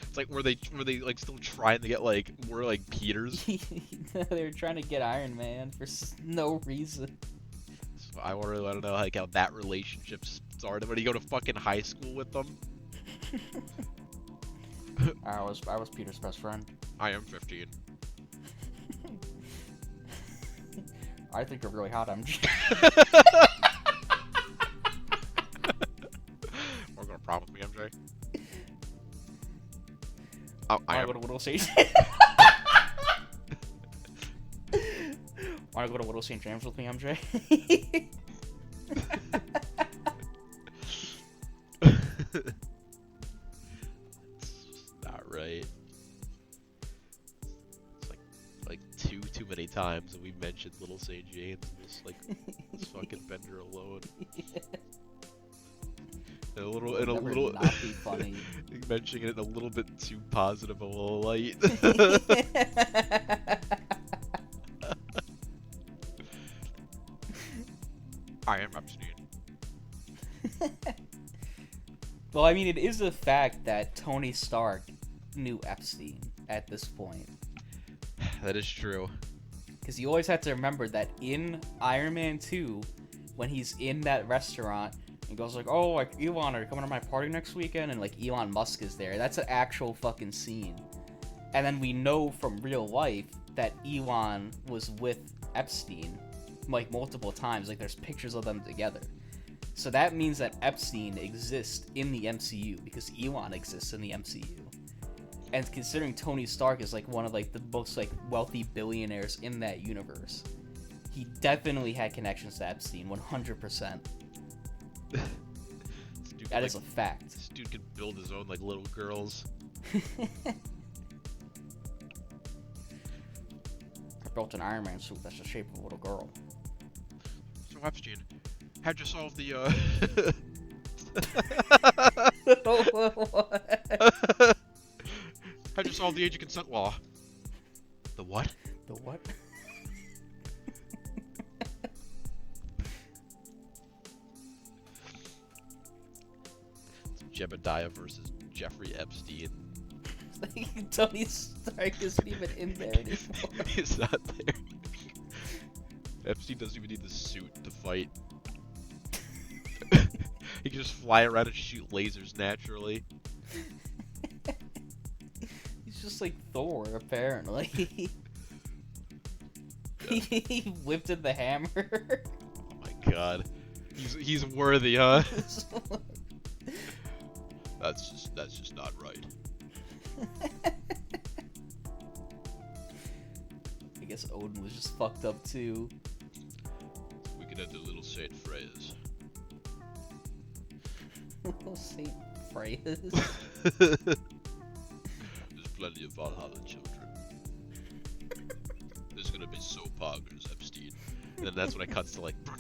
It's like were they like still trying to get like more like Peters? They were trying to get Iron Man for no reason. So I really want to know like how that relationship started. When you go to fucking high school with them? I was Peter's best friend. I am 15. I think you're really hot, MJ. We're gonna promise me, MJ. Oh, I am. Wanna go to Little St. Wanna go to Little St. James with me, MJ? It's not right. It's like too many times that we mentioned Little St. James and this like this fucking Bender alone. Yeah. And a little Not be funny. mentioning it in a little bit too positive of a light. I am Epstein. Well, I mean, it is a fact that Tony Stark knew Epstein at this point. That is true. Because you always have to remember that in Iron Man 2, when he's in that restaurant, he goes like, oh, like, Elon, are you coming to my party next weekend? And, like, Elon Musk is there. That's an actual fucking scene. And then we know from real life that Elon was with Epstein, like, multiple times. Like, there's pictures of them together. So that means that Epstein exists in the MCU, because Elon exists in the MCU. And considering Tony Stark is, like, one of, like, the most, like, wealthy billionaires in that universe, he definitely had connections to Epstein, 100%. That is a fact. This dude could build his own, like, little girls. I built an Iron Man suit that's the shape of a little girl. So, Epstein, how'd you solve the, What? how'd you solve the age of consent law? The what? The what? Jebediah versus Jeffrey Epstein. Tony Stark isn't even in there anymore. He's not there. Epstein doesn't even need the suit to fight. He can just fly around and shoot lasers naturally. He's just like Thor, apparently. He whipped in the hammer. Oh my god. He's worthy, huh? That's just not right. I guess Odin was just fucked up too. We could have the little Saint phrase. Little Saint Phrase. There's plenty of Valhalla children. There's gonna be soap poggers, Epstein. And then that's when it cuts to like the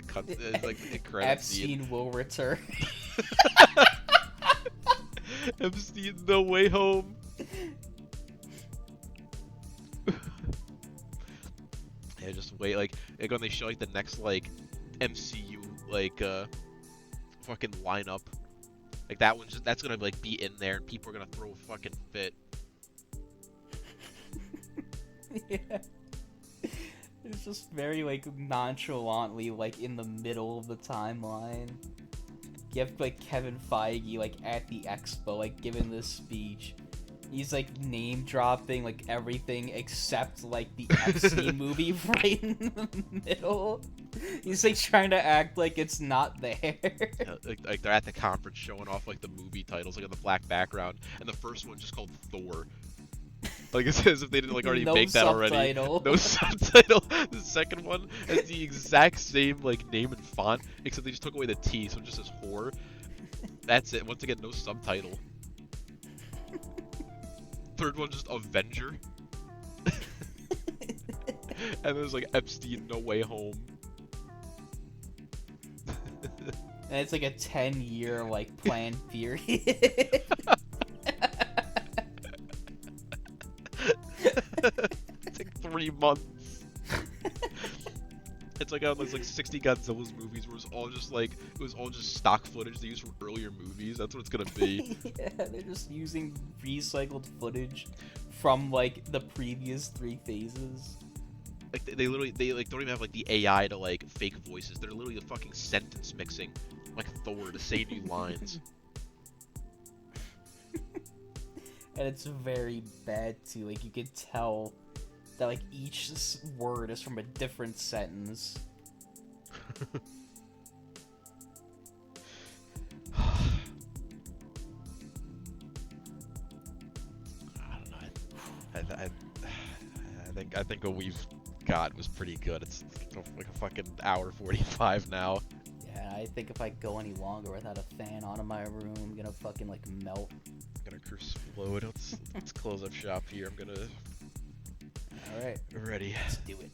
cut, like the credits. Epstein will return. Epstein, No Way Home. Yeah, just wait, like when they show like the next like MCU like fucking lineup, like that's gonna like be in there, and people are gonna throw a fucking fit. Yeah. It's just very like nonchalantly like in the middle of the timeline. You have like Kevin Feige like at the expo like giving this speech. He's like name dropping like everything except like the Epstein movie right in the middle. He's like trying to act like it's not there. Yeah, like they're at the conference showing off like the movie titles like on the black background, and the first one's just called Thor. Like it's as if they didn't like already No make that subtitle. already. No subtitle. The second one has the exact same like name and font, except they just took away the T, so it just says whore. That's it. Once again, no subtitle. Third one just Avenger. And there's like Epstein, No Way Home. And it's like a 10-year like planned period. It's like 3 months. It's like on those like 60 Godzilla's movies where it was all just stock footage they used from earlier movies. That's what it's gonna be. Yeah, they're just using recycled footage from like the previous 3 phases. Like they like don't even have like the AI to like fake voices. They're literally the fucking sentence mixing like Thor to say new lines. And it's very bad too. Like you could tell that like each word is from a different sentence. I don't know. I think what we've got was pretty good. It's like a fucking hour 45 now. Yeah, I think if I go any longer without a fan on in my room, I'm gonna fucking like melt. I'm gonna explode. Let's close up shop here. I'm gonna. All right, Ready. let's do it.